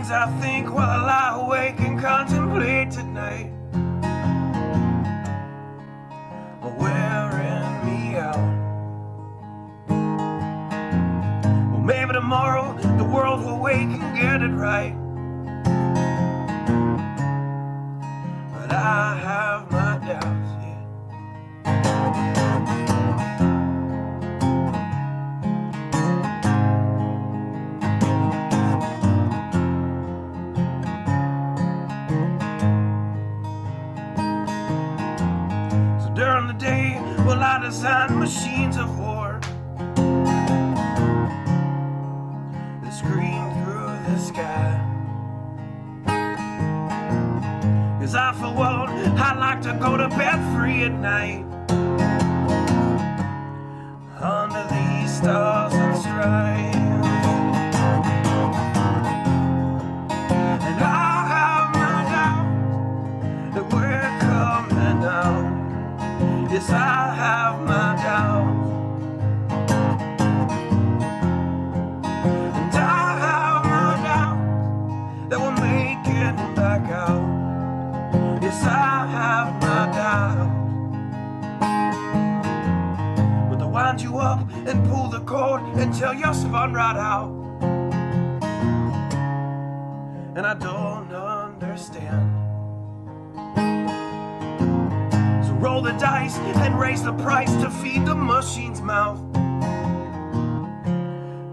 I think while I lie awake and contemplate tonight are wearing me out. Well, maybe tomorrow the world will wake and get it right, but I have my doubts, yeah. During the day, well, I design machines of war that scream through the sky. 'Cause I, for one, I like to go to bed free at night under these stars and stripes. And I have my doubt that we're coming out. Yes, I have my doubts, and I have my doubts that we'll make it back out. Yes, I have my doubts, but they'll wind you up and pull the cord until you're spun right out. And I don't understand. Roll the dice and raise the price to feed the machine's mouth.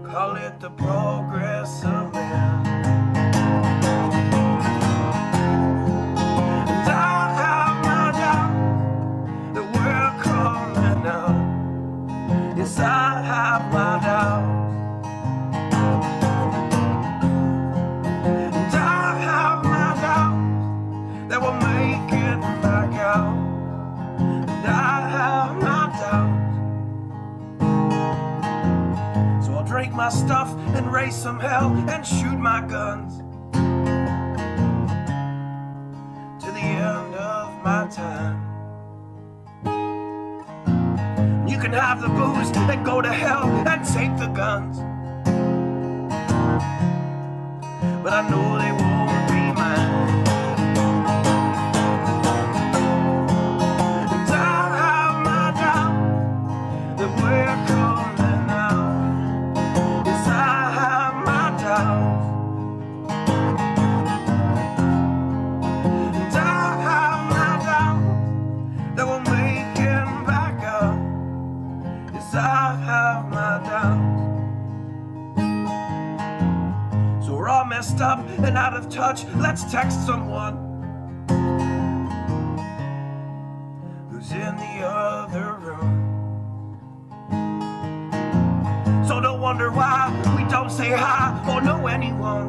Call it the progress of man. And I have my doubt that we're coming out. Yes, I have my doubt. And I have my doubt that we'll make it back out. I have my doubts, so I'll drink my stuff and raise some hell and shoot my guns to the end of my time. You can have the booze and go to hell and take the guns, but I know they won't be mine. We're coming out. Yes, I have my doubts, and I have my doubts that we'll make it back out. Yes, I have my doubts. So we're all messed up and out of touch. Let's text someone who's in the other room. So don't wonder why we don't say hi or know anyone.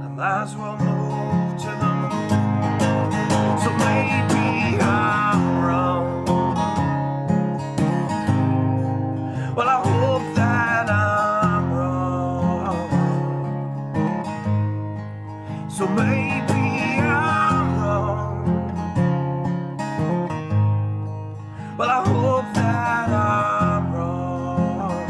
I might as well move to the moon. So maybe I'm wrong. Well, I hope that I'm wrong. So maybe I'm wrong. Well, I hope that I'm wrong.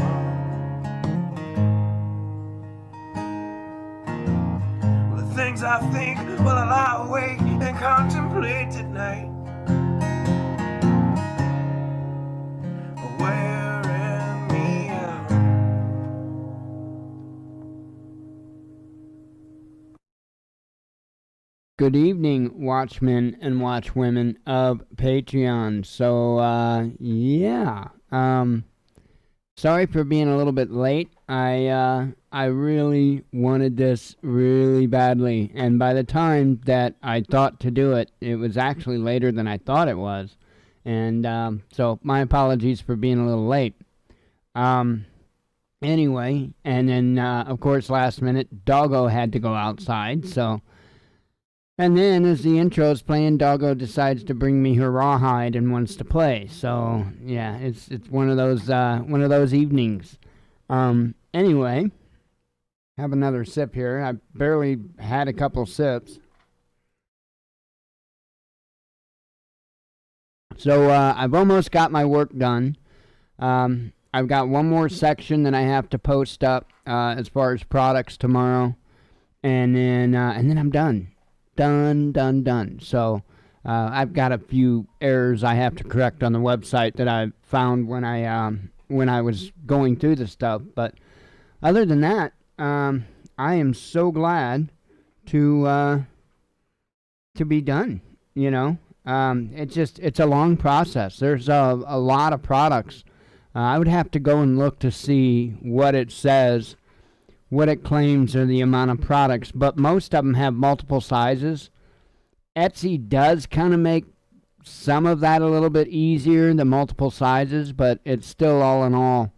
Well, the things I think while I lie awake and contemplate at night are wearing me out. Good evening, watchmen and watchwomen of Patreon. So, Sorry for being a little bit late. I really wanted this really badly, and by the time that I thought to do it, it was actually later than I thought it was, and so my apologies for being a little late. Um, anyway, and then of course last minute, Doggo had to go outside, so. And then, as the intro's playing, Doggo decides to bring me her rawhide and wants to play. So yeah, it's one of those evenings. Anyway, have another sip here. I barely had a couple sips. So I've almost got my work done. I've got one more section that I have to post up as far as products tomorrow, and then I'm done. Done. So I've got a few errors I have to correct on the website that I found when I was going through the stuff. But other than that, I am so glad to be done. You know, it's a long process. There's a lot of products. I would have to go and look to see what it says, what it claims are the amount of products, but most of them have multiple sizes. Etsy does kind of make some of that a little bit easier, the multiple sizes, but it's still all in all,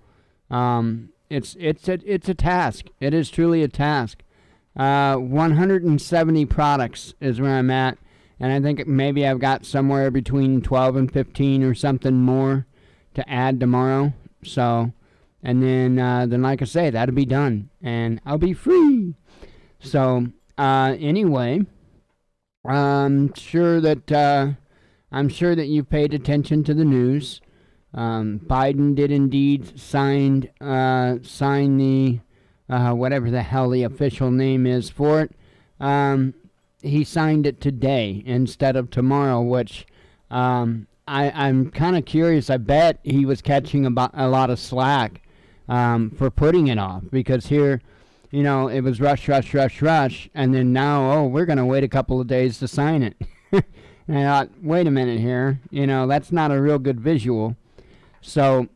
it's a task. It is truly a task. 170 products is where I'm at, and I think maybe I've got somewhere between 12 and 15 or something more to add tomorrow. So. And then like I say, that'll be done, and I'll be free. So, anyway, I'm sure that you paid attention to the news. Biden did indeed sign the whatever the hell the official name is for it. He signed it today instead of tomorrow, which I'm kind of curious. I bet he was catching a lot of slack. For putting it off, because here, you know, it was rush, and then now, we're going to wait a couple of days to sign it. And I thought, wait a minute here, you know, that's not a real good visual. So,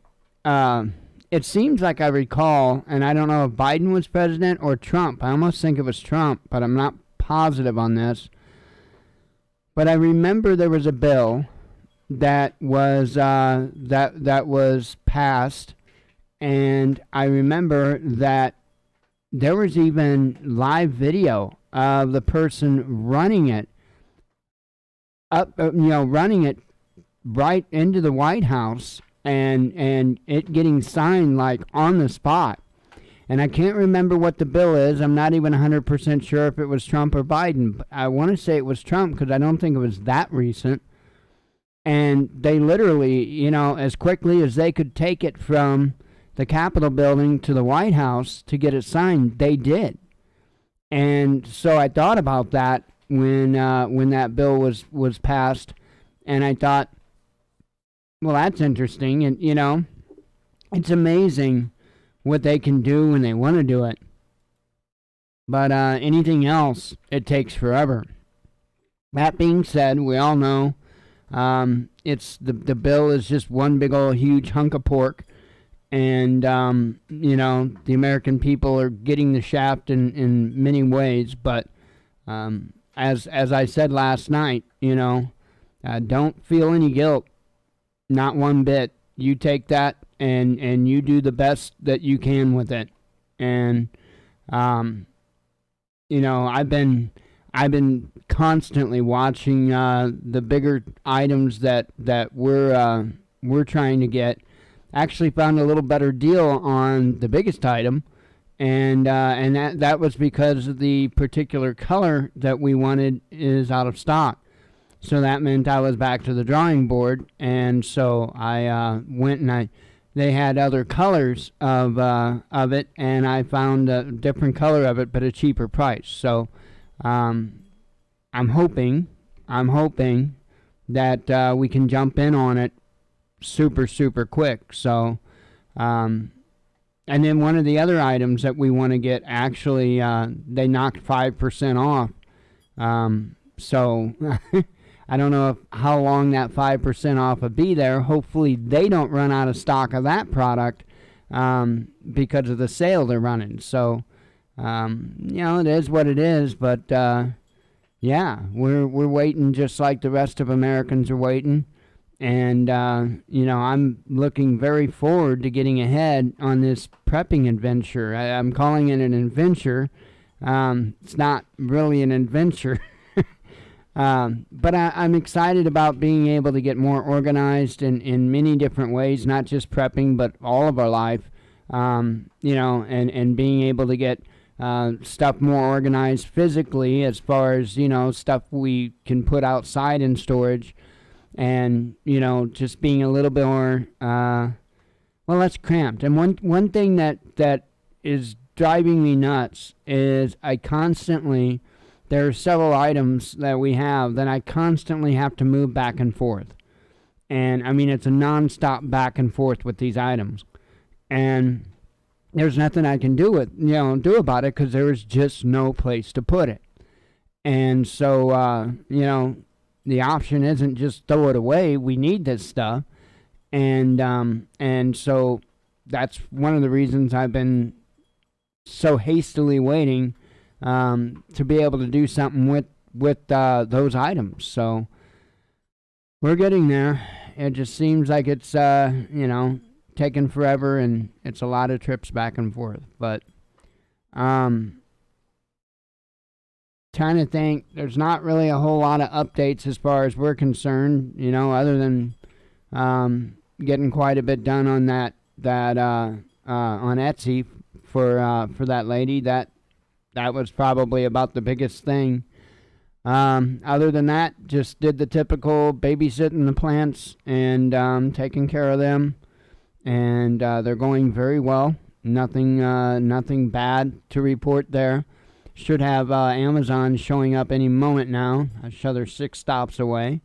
it seems like I recall, and I don't know if Biden was president or Trump. I almost think it was Trump, but I'm not positive on this. But I remember there was a bill that was that was passed. And I remember that there was even live video of the person running it running it right into the White House, and it getting signed like on the spot. And I can't remember what the bill is. I'm not even 100% sure if it was Trump or Biden. I want to say it was Trump because I don't think it was that recent. And they literally, you know, as quickly as they could take it from the Capitol building to the White House to get it signed, they did. And so I thought about that when that bill was passed, and I thought, well, that's interesting. And you know, it's amazing what they can do when they want to do it. But anything else, it takes forever. That being said, we all know it's the bill is just one big old huge hunk of pork. And, you know, the American people are getting the shaft in many ways. But as I said last night, you know, don't feel any guilt. Not one bit. You take that and you do the best that you can with it. And, you know, I've been constantly watching the bigger items that we're trying to get. Actually found a little better deal on the biggest item, and that was because the particular color that we wanted is out of stock. So that meant I was back to the drawing board, and so I went and they had other colors of it, and I found a different color of it, but a cheaper price. So I'm hoping that we can jump in on it super quick. So and then one of the other items that we want to get, actually they knocked 5% off, so I don't know how long that 5% off will be there. Hopefully they don't run out of stock of that product because of the sale they're running. So, it is what it is. But yeah, we're waiting just like the rest of Americans are waiting. And, I'm looking very forward to getting ahead on this prepping adventure. I'm calling it an adventure. It's not really an adventure. But I'm excited about being able to get more organized in many different ways, not just prepping, but all of our life, and being able to get stuff more organized physically as far as, stuff we can put outside in storage. And, just being a little bit more, less cramped. And one thing that is driving me nuts is there are several items that we have that I constantly have to move back and forth. And, it's a nonstop back and forth with these items. And there's nothing I can do about it because there is just no place to put it. And so, the option isn't just throw it away. We need this stuff. And so that's one of the reasons I've been so hastily waiting to be able to do something with those items. So we're getting there. It just seems like it's, taking forever, and it's a lot of trips back and forth. But trying to think, there's not really a whole lot of updates as far as we're concerned, other than getting quite a bit done on that on Etsy for that lady. That was probably about the biggest thing. Other than that, just did the typical babysitting the plants and taking care of them, and they're going very well. Nothing bad to report there. Should have Amazon showing up any moment now. I'm sure they're 6 stops away.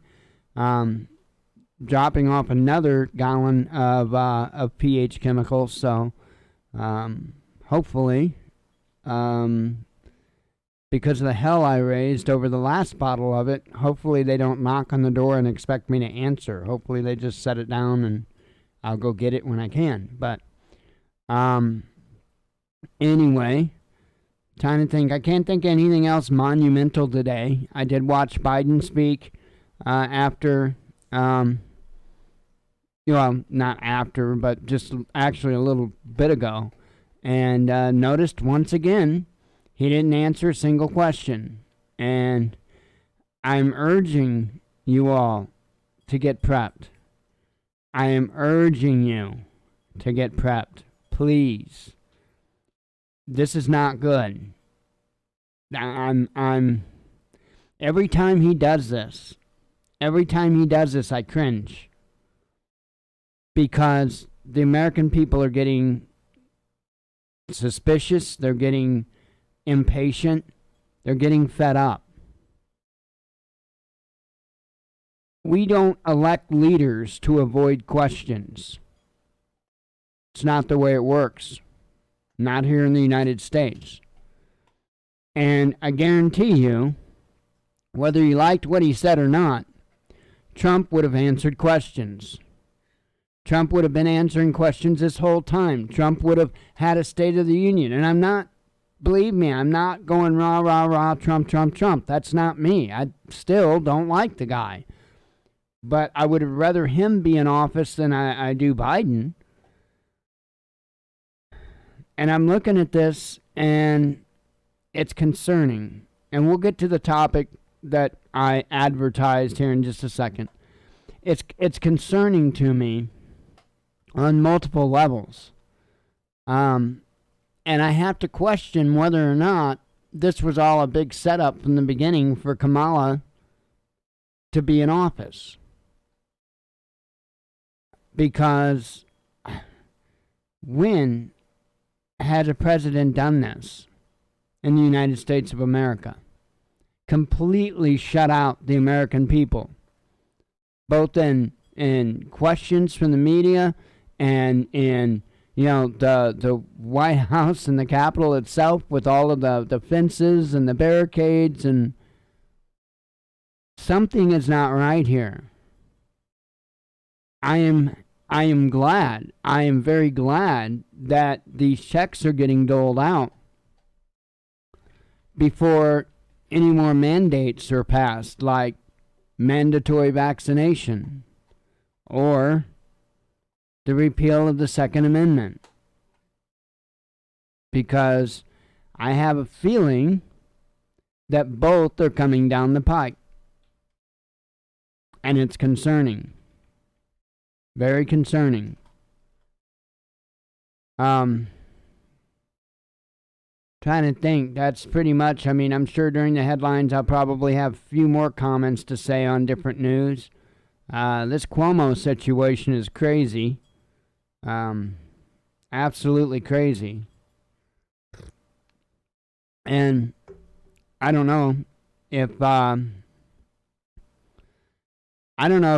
Dropping off another gallon of pH chemicals. So hopefully, because of the hell I raised over the last bottle of it, hopefully they don't knock on the door and expect me to answer. Hopefully they just set it down and I'll go get it when I can. But anyway, trying to think. I can't think of anything else monumental today. I did watch Biden speak after, not after, but just actually a little bit ago. And noticed once again, he didn't answer a single question. And I'm urging you all to get prepped. I am urging you to get prepped. Please. This is not good. I'm every time he does this, I cringe. Because the American people are getting suspicious, they're getting impatient, they're getting fed up. We don't elect leaders to avoid questions. It's not the way it works. Not here in the United States. And I guarantee you, whether you liked what he said or not, Trump would have answered questions. Trump would have been answering questions this whole time. Trump would have had a State of the Union. And believe me, I'm not going rah, rah, rah, Trump, Trump, Trump. That's not me. I still don't like the guy. But I would have rather him be in office than I do Biden. And I'm looking at this, and it's concerning. And we'll get to the topic that I advertised here in just a second. It's concerning to me on multiple levels. And I have to question whether or not this was all a big setup from the beginning for Kamala to be in office. Because when has a president done this in the United States of America? Completely shut out the American people, both in questions from the media and in the White House and the Capitol itself, with all of the fences and the barricades. And something is not right here. I I am glad. I am very glad that these checks are getting doled out before any more mandates are passed, like mandatory vaccination or the repeal of the Second Amendment. Because I have a feeling that both are coming down the pike. And it's concerning. Very concerning. Trying to think. That's pretty much, I mean, I'm sure during the headlines I'll probably have a few more comments to say on different news. This Cuomo situation is crazy. Absolutely crazy. And I don't know if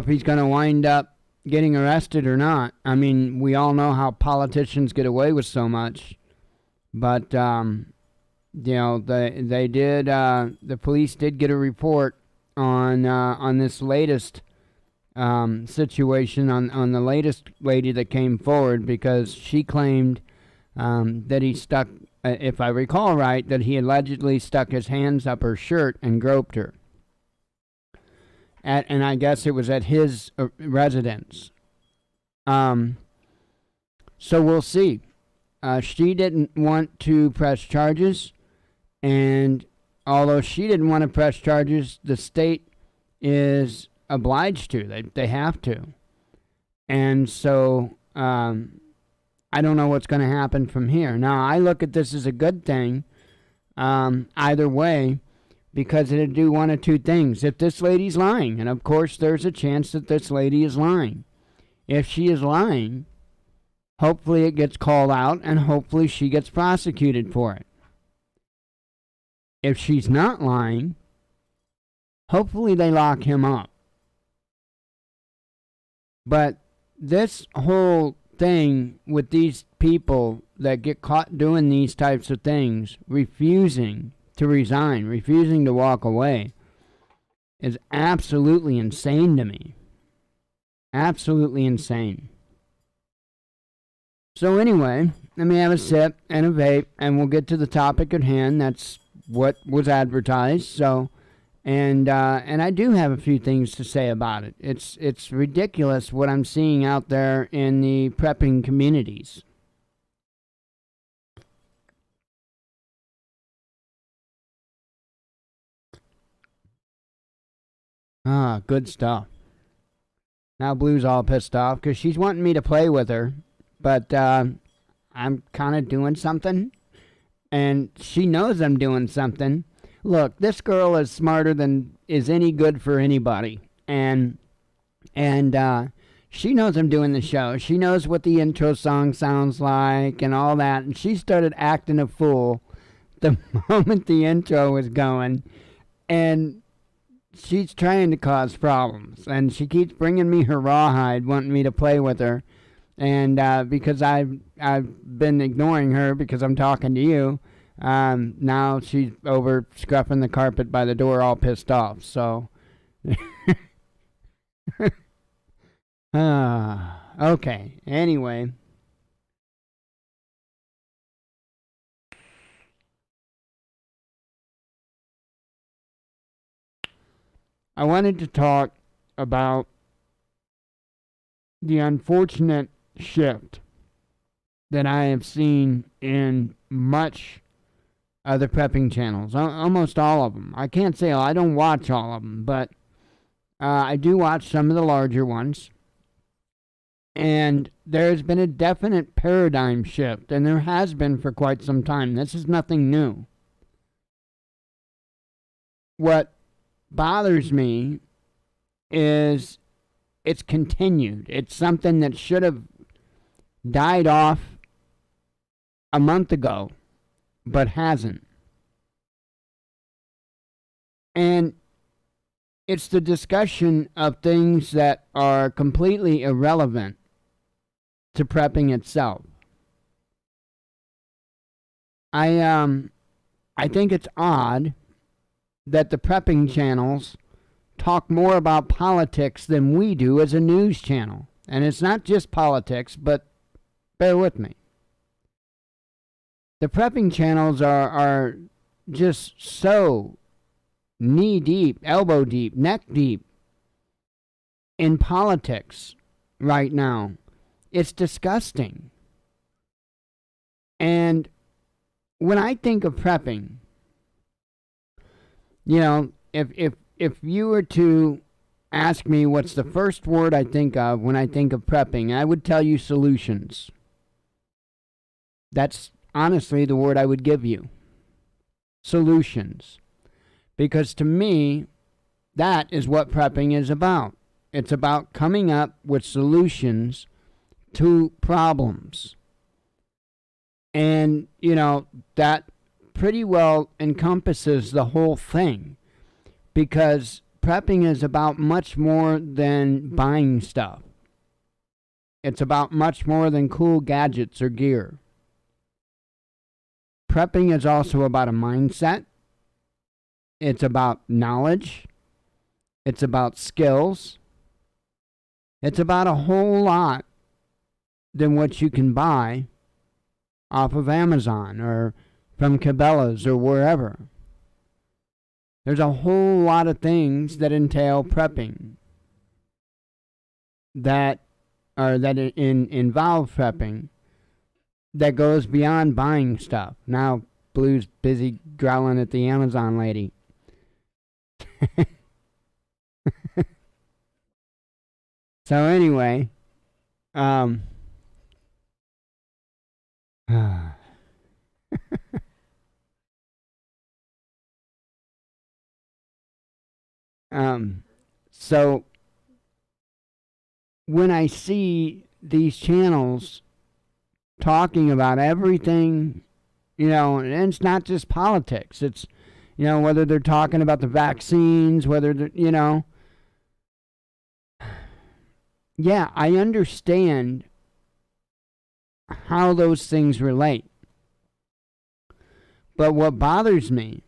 he's going to wind up getting arrested or not. I mean, we all know how politicians get away with so much, but you know, the police did get a report on this latest situation on the latest lady that came forward, because she claimed that he stuck, if I recall right, that he allegedly stuck his hands up her shirt and groped her. And I guess it was at his residence. So we'll see. She didn't want to press charges, and although she didn't want to press charges, the state is obliged to. They have to. And so I don't know what's going to happen from here. Now, I look at this as a good thing either way, because it'd do one of two things. If this lady's lying, and of course there's a chance that this lady is lying. If she is lying, hopefully it gets called out and hopefully she gets prosecuted for it. If she's not lying, hopefully they lock him up. But this whole thing with these people that get caught doing these types of things, refusing to resign, refusing to walk away, is absolutely insane to me. Absolutely insane. So anyway, let me have a sip and a vape, and we'll get to the topic at hand. That's what was advertised. So, and I do have a few things to say about it. It's ridiculous what I'm seeing out there in the prepping communities. Good stuff. Now Blue's all pissed off because she's wanting me to play with her, but I'm kind of doing something, and she knows I'm doing something. Look, this girl is smarter than is any good for anybody, and she knows I'm doing the show. She knows what the intro song sounds like and all that, and she started acting a fool the moment the intro was going, and she's trying to cause problems, and she keeps bringing me her rawhide, wanting me to play with her, and because I've been ignoring her because I'm talking to you, now she's over scruffing the carpet by the door, all pissed off. So, okay. Anyway. I wanted to talk about the unfortunate shift that I have seen in much of the prepping channels, almost all of them. I can't say I don't watch all of them, but I do watch some of the larger ones. And there's been a definite paradigm shift, and there has been for quite some time. This is nothing new. What bothers me is it's continued. It's something that should have died off a month ago, but hasn't. And it's the discussion of things that are completely irrelevant to prepping itself. I think it's odd that the prepping channels talk more about politics than we do as a news channel. And it's not just politics, but bear with me. The prepping channels are just so knee deep, elbow deep, neck deep in politics right now. It's disgusting. And when I think of prepping, you know, if you were to ask me what's the first word I think of when I think of prepping, I would tell you solutions. That's honestly the word I would give you. Solutions. Because to me, that is what prepping is about. It's about coming up with solutions to problems. And, you know, that pretty well encompasses the whole thing. Because prepping is about much more than buying stuff. It's about much more than cool gadgets or gear. Prepping is also about a mindset. It's about knowledge. It's about skills. It's about a whole lot than what you can buy off of Amazon or from Cabela's or wherever. There's a whole lot of things that entail prepping that involve prepping that goes beyond buying stuff. Now, Blue's busy growling at the Amazon lady. So anyway, so when I see these channels talking about everything, you know, and it's not just politics. It's, you know, whether they're talking about the vaccines, whether they're, you know, yeah, I understand how those things relate. But what bothers me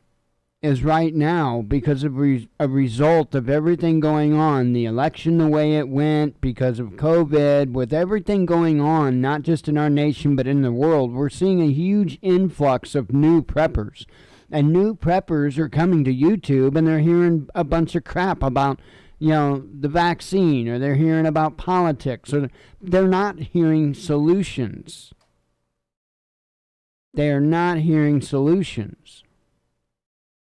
is right now, because of a result of everything going on, the election the way it went, because of COVID, with everything going on, not just in our nation but in the world, we're seeing a huge influx of new preppers. And new preppers are coming to YouTube and they're hearing a bunch of crap about, you know, the vaccine, or they're hearing about politics, or they're not hearing solutions. They are not hearing solutions.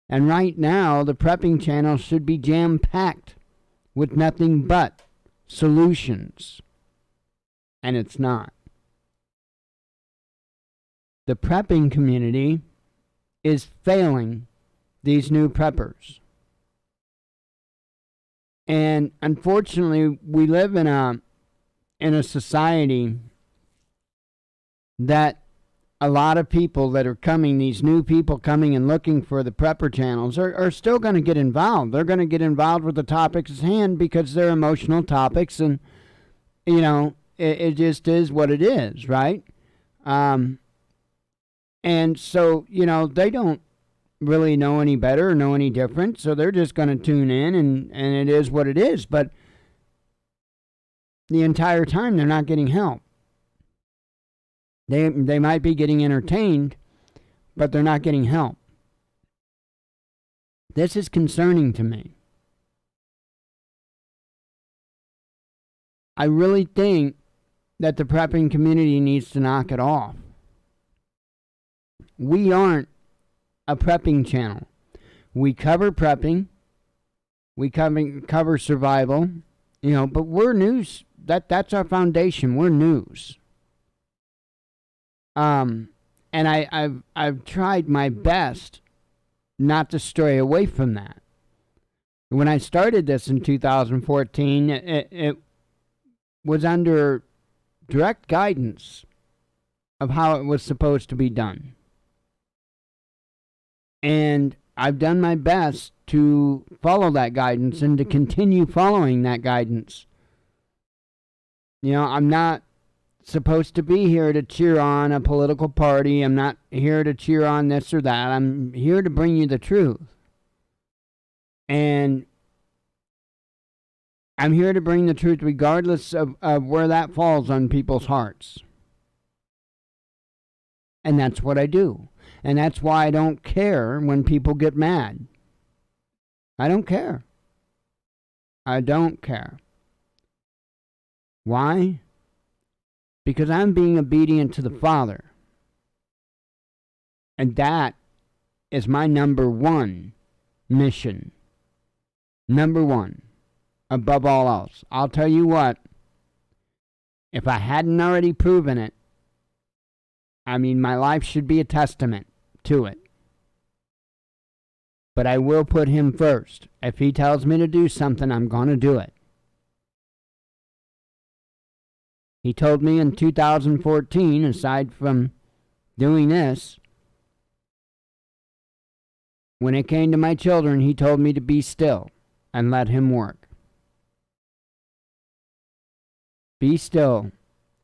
And right now, the prepping channel should be jam-packed with nothing but solutions. And it's not. The prepping community is failing these new preppers. And unfortunately, we live in a society that a lot of people that are coming, these new people coming and looking for the prepper channels, are still going to get involved. They're going to get involved with the topics at hand because they're emotional topics, and, you know, it just is what it is, right? And so, you know, they don't really know any better or know any different, so they're just going to tune in, and it is what it is. But the entire time, they're not getting help. They might be getting entertained, but they're not getting help. This is concerning to me. I really think that the prepping community needs to knock it off. We aren't a prepping channel. We cover prepping. We cover survival, you know, but we're news. That's our foundation. We're news. And I've tried my best not to stray away from that. When I started this in 2014, it was under direct guidance of how it was supposed to be done. And I've done my best to follow that guidance and to continue following that guidance. You know, I'm not supposed to be here to cheer on a political party. I'm not here to cheer on this or that. I'm here to bring you the truth. And I'm here to bring the truth regardless of where that falls on people's hearts. And that's what I do. And that's why I don't care when people get mad. I don't care. I don't care. Why? Because I'm being obedient to the Father. And that is my number one mission. Number one. Above all else. I'll tell you what. If I hadn't already proven it, I mean, my life should be a testament to it. But I will put him first. If he tells me to do something, I'm going to do it. He told me in 2014, aside from doing this, when it came to my children, he told me to be still and let him work. Be still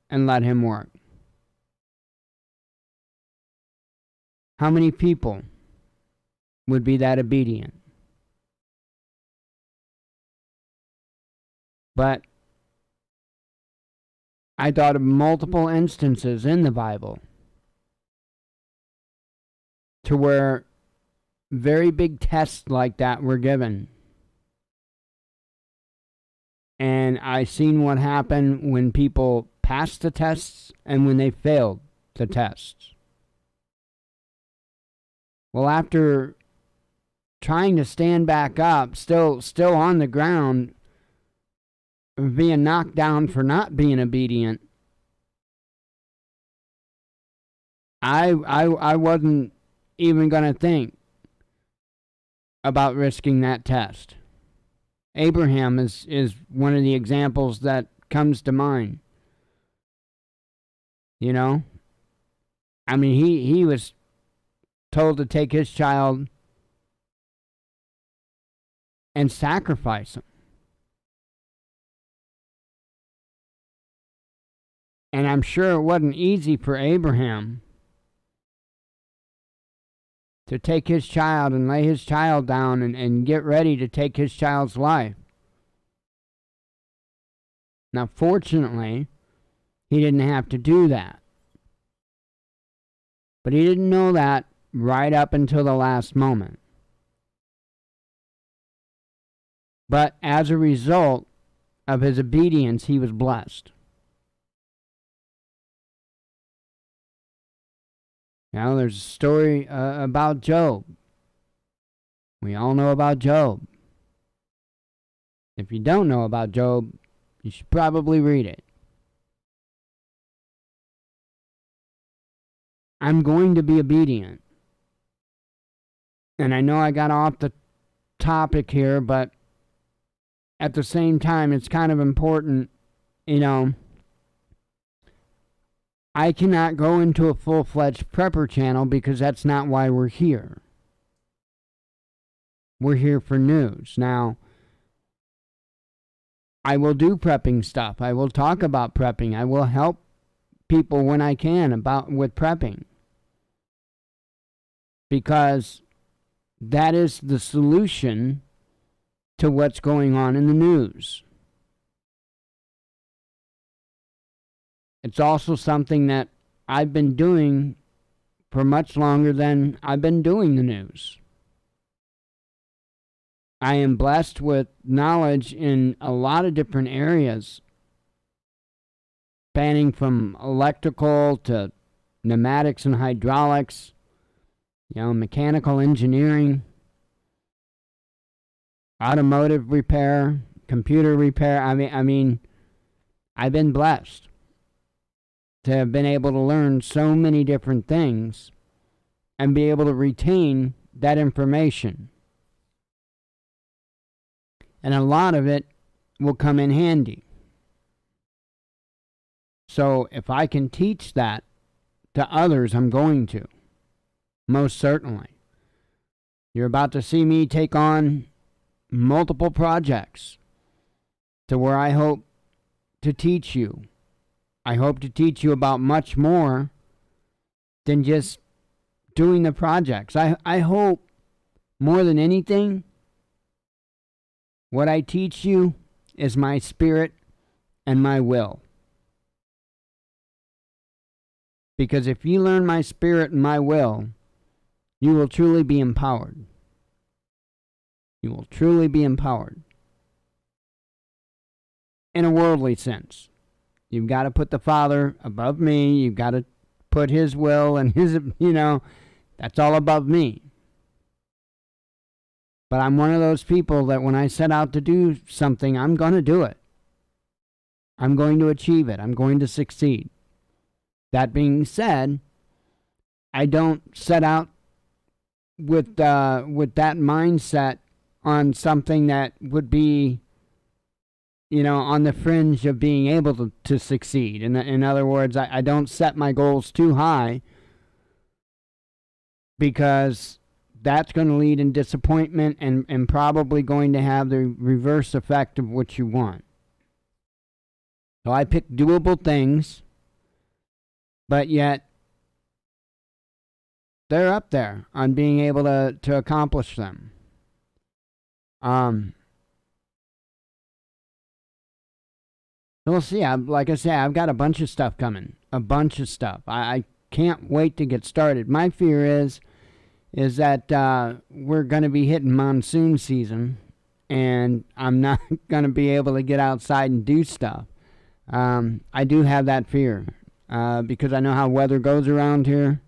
and let him work. How many people would be that obedient? But I thought of multiple instances in the Bible to where very big tests like that were given. And I seen what happened when people passed the tests and when they failed the tests. Well, after trying to stand back up, still on the ground, being knocked down for not being obedient, I wasn't even going to think about risking that test. Abraham is one of the examples that comes to mind. You know? I mean, he was told to take his child and sacrifice him. And I'm sure it wasn't easy for Abraham to take his child and lay his child down and get ready to take his child's life. Now, fortunately, he didn't have to do that. But he didn't know that right up until the last moment. But as a result of his obedience, he was blessed. Now, there's a story about Job. We all know about Job. If you don't know about Job, you should probably read it. I'm going to be obedient. And I know I got off the topic here, but at the same time, it's kind of important, you know. I cannot go into a full-fledged prepper channel because that's not why we're here. We're here for news. Now, I will do prepping stuff. I will talk about prepping. I will help people when I can with prepping. Because that is the solution to what's going on in the news. It's also something that I've been doing for much longer than I've been doing the news. I am blessed with knowledge in a lot of different areas, spanning from electrical to pneumatics and hydraulics, mechanical engineering, automotive repair, computer repair. I mean, I've been blessed to have been able to learn so many different things and be able to retain that information. And a lot of it will come in handy. So if I can teach that to others, I'm going to. Most certainly. You're about to see me take on multiple projects to where I hope to teach you. I hope to teach you about much more than just doing the projects. I hope more than anything, what I teach you is my spirit and my will. Because if you learn my spirit and my will, you will truly be empowered. You will truly be empowered. In a worldly sense. You've got to put the Father above me. You've got to put His will and His, that's all above me. But I'm one of those people that when I set out to do something, I'm going to do it. I'm going to achieve it. I'm going to succeed. That being said, I don't set out with that mindset on something that would be, on the fringe of being able to succeed. In other words, I don't set my goals too high, because that's going to lead in disappointment and probably going to have the reverse effect of what you want. So I pick doable things, but yet they're up there on being able to accomplish them. We'll see. Like I say, I've got a bunch of stuff coming. A bunch of stuff. I can't wait to get started. My fear is that we're going to be hitting monsoon season, and I'm not going to be able to get outside and do stuff. I do have that fear because I know how weather goes around here,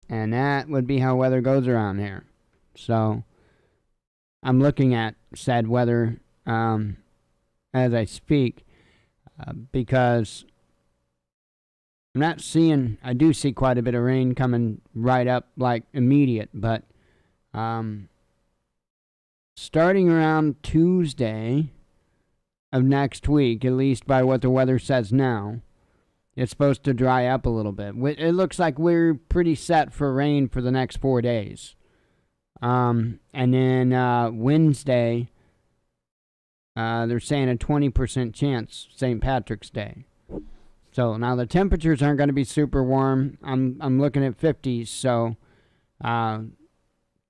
and that would be how weather goes around here. So I'm looking at said weather as I speak, because I'm not seeing, I do see quite a bit of rain coming right up, like immediate, but starting around Tuesday of next week, at least by what the weather says now, it's supposed to dry up a little bit. It looks like we're pretty set for rain for the next 4 days. And then Wednesday, they're saying a 20% chance, St. Patrick's Day. So now the temperatures aren't going to be super warm. I'm looking at 50s. So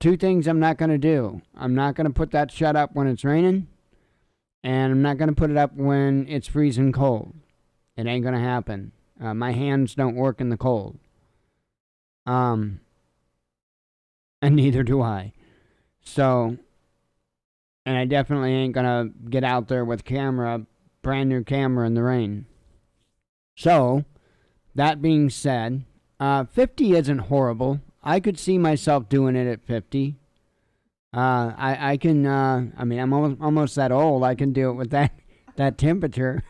two things I'm not going to do. I'm not going to put that shut up when it's raining, and I'm not going to put it up when it's freezing cold. It ain't going to happen. My hands don't work in the cold. And neither do I. So, and I definitely ain't going to get out there with brand new camera in the rain. So, that being said, 50 isn't horrible. I could see myself doing it at 50. I can, I'm almost that old. I can do it with that temperature.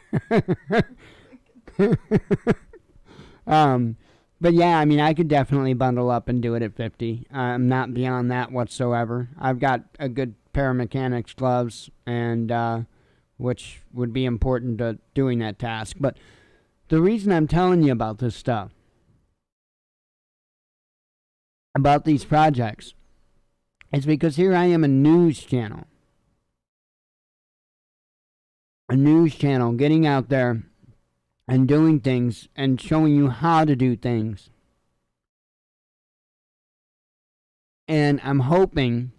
But yeah, I could definitely bundle up and do it at 50. I'm not beyond that whatsoever. I've got a good pair of mechanics gloves, and which would be important to doing that task. But the reason I'm telling you about this stuff, about these projects, is because here I am, a news channel. A news channel getting out there and doing things and showing you how to do things. And I'm hoping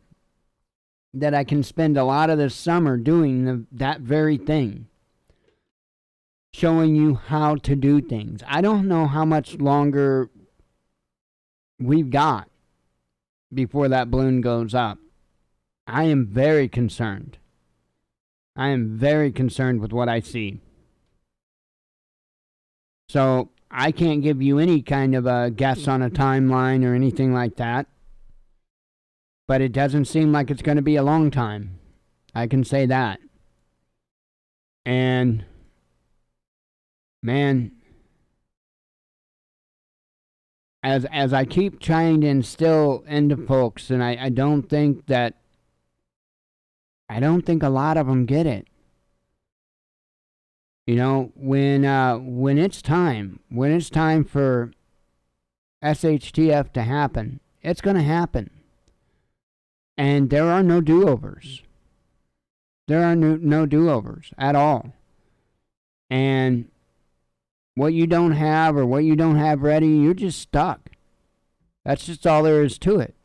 that I can spend a lot of this summer doing that very thing. Showing you how to do things. I don't know how much longer we've got before that balloon goes up. I am very concerned. I am very concerned with what I see. So I can't give you any kind of a guess on a timeline or anything like that. But it doesn't seem like it's going to be a long time. I can say that. And, man, as I keep trying to instill into folks, and I don't think a lot of them get it. When it's time for SHTF to happen, it's going to happen. And there are no do-overs. There are no do-overs at all. And what you don't have or what you don't have ready, you're just stuck. That's just all there is to it.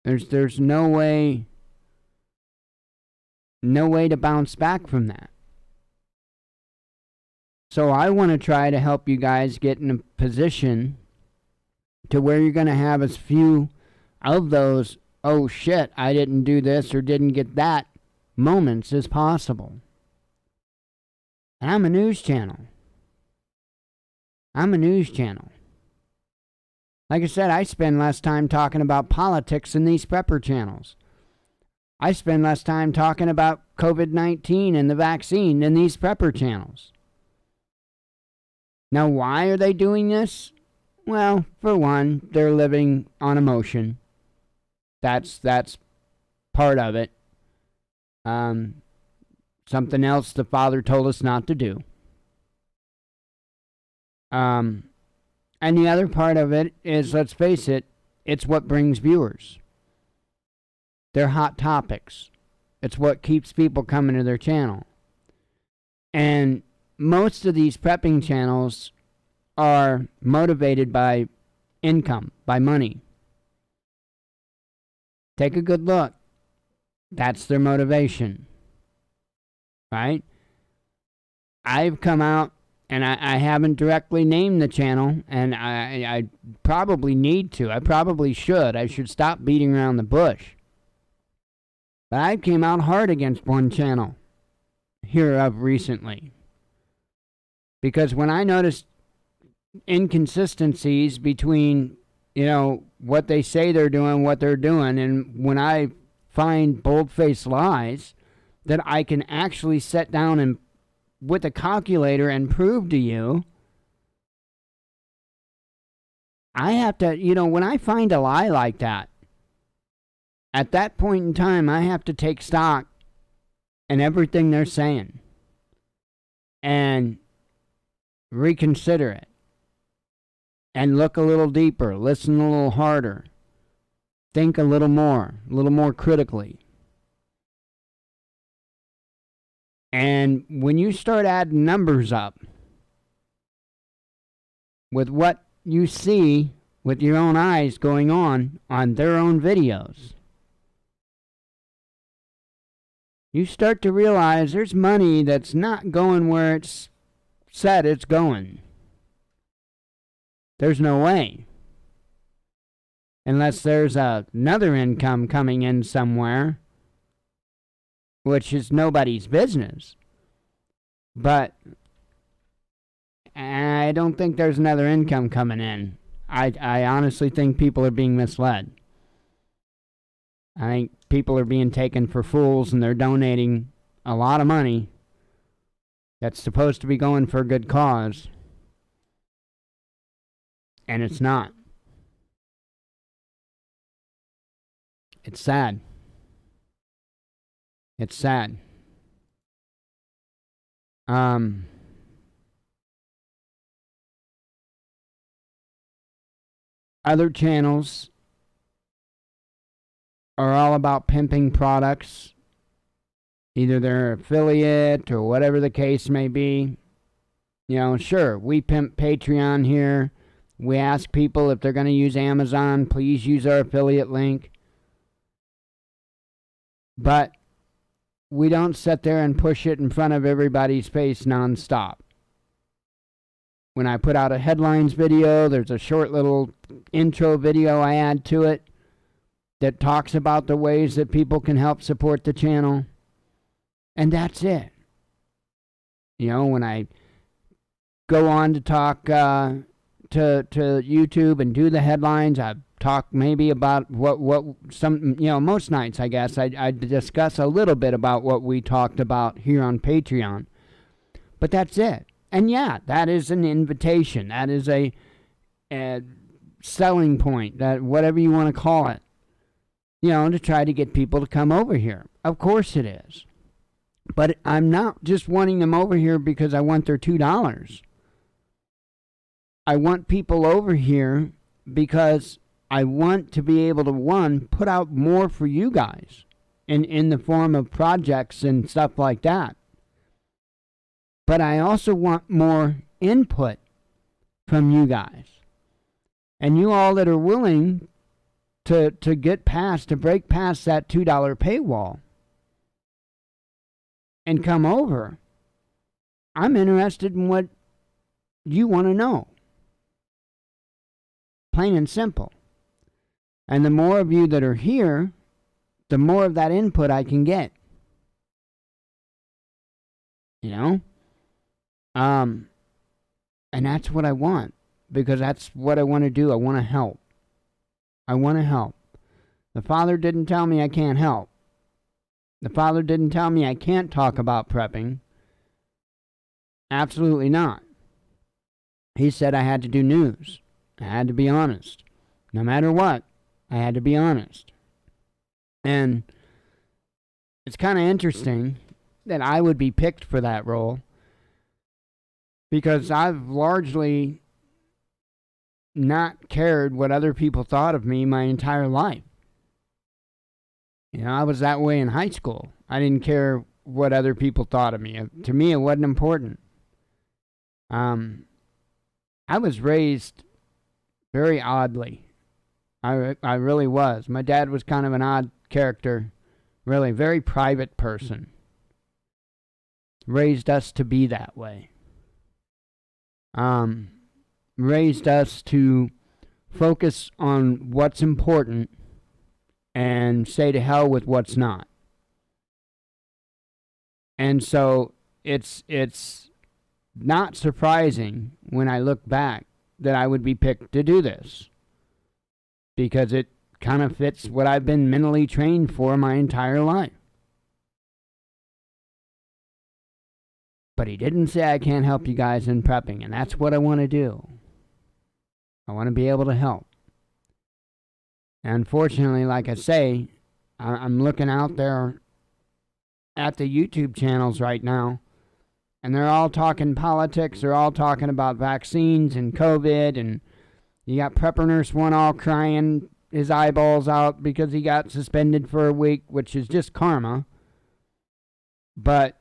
There's no way no way to bounce back from that. So I want to try to help you guys get in a position to where you're going to have as few of those, oh shit, I didn't do this or didn't get that moments as possible. And I'm a news channel. Like I said, I spend less time talking about politics in these prepper channels. I spend less time talking about COVID-19 and the vaccine in these prepper channels. Now, why are they doing this? Well, for one, they're living on emotion. That's part of it. Something else the Father told us not to do. And the other part of it is, let's face it, it's what brings viewers. They're hot topics. It's what keeps people coming to their channel. And most of these prepping channels are motivated by income, by money. Take a good look. That's their motivation. Right? I've come out, and I haven't directly named the channel, and I probably need to. I probably should. I should stop beating around the bush. But I came out hard against one channel hereof recently. Because when I noticed inconsistencies between, what they say they're doing, what they're doing, and when I find bold-faced lies that I can actually sit down and with a calculator and prove to you, I have to, when I find a lie like that, at that point in time, I have to take stock in everything they're saying and reconsider it and look a little deeper, listen a little harder, think a little more critically. And when you start adding numbers up with what you see with your own eyes going on their own videos, you start to realize there's money that's not going where it's said it's going. There's no way. Unless there's another income coming in somewhere, which is nobody's business. But I don't think there's another income coming in. I honestly think people are being misled. I think people are being taken for fools, and they're donating a lot of money that's supposed to be going for a good cause. And it's not. It's sad. It's sad. Other channels are all about pimping products. Either they're affiliate or whatever the case may be. Sure, we pimp Patreon here. We ask people if they're going to use Amazon, please use our affiliate link. But we don't sit there and push it in front of everybody's face nonstop. When I put out a headlines video, there's a short little intro video I add to it that talks about the ways that people can help support the channel. And that's it. When I go on to talk to YouTube and do the headlines, I talk maybe about what some, most nights, I guess, I discuss a little bit about what we talked about here on Patreon. But that's it. And yeah, that is an invitation. That is a selling point, that whatever you want to call it, to try to get people to come over here. Of course it is. But I'm not just wanting them over here because I want their $2. I want people over here because I want to be able to, one, put out more for you guys in the form of projects and stuff like that. But I also want more input from you guys. And you all that are willing to break past that $2 paywall. and come over, I'm interested in what you want to know. Plain and simple. And the more of you that are here, the more of that input I can get. You know? And that's what I want, because that's what I want to do. I want to help. I want to help. The Father didn't tell me I can't help. The Father didn't tell me I can't talk about prepping. Absolutely not. He said I had to do news. I had to be honest. No matter what, I had to be honest. And it's kind of interesting that I would be picked for that role, because I've largely not cared what other people thought of me my entire life. You know, I was that way in high school. I didn't care what other people thought of me. To me, it wasn't important. I was raised very oddly. I really was. My dad was kind of an odd character, really, very private person. Raised us to be that way. Raised us to focus on what's important and say to hell with what's not. And so it's not surprising when I look back that I would be picked to do this, because it kind of fits what I've been mentally trained for my entire life. But he didn't say I can't help you guys in prepping, and that's what I want to do. I want to be able to help. And unfortunately, like I say, I'm looking out there at the YouTube channels right now, and they're all talking politics. They're all talking about vaccines and COVID, and you got Prepper Nurse 1 all crying his eyeballs out because he got suspended for a week, which is just karma. But,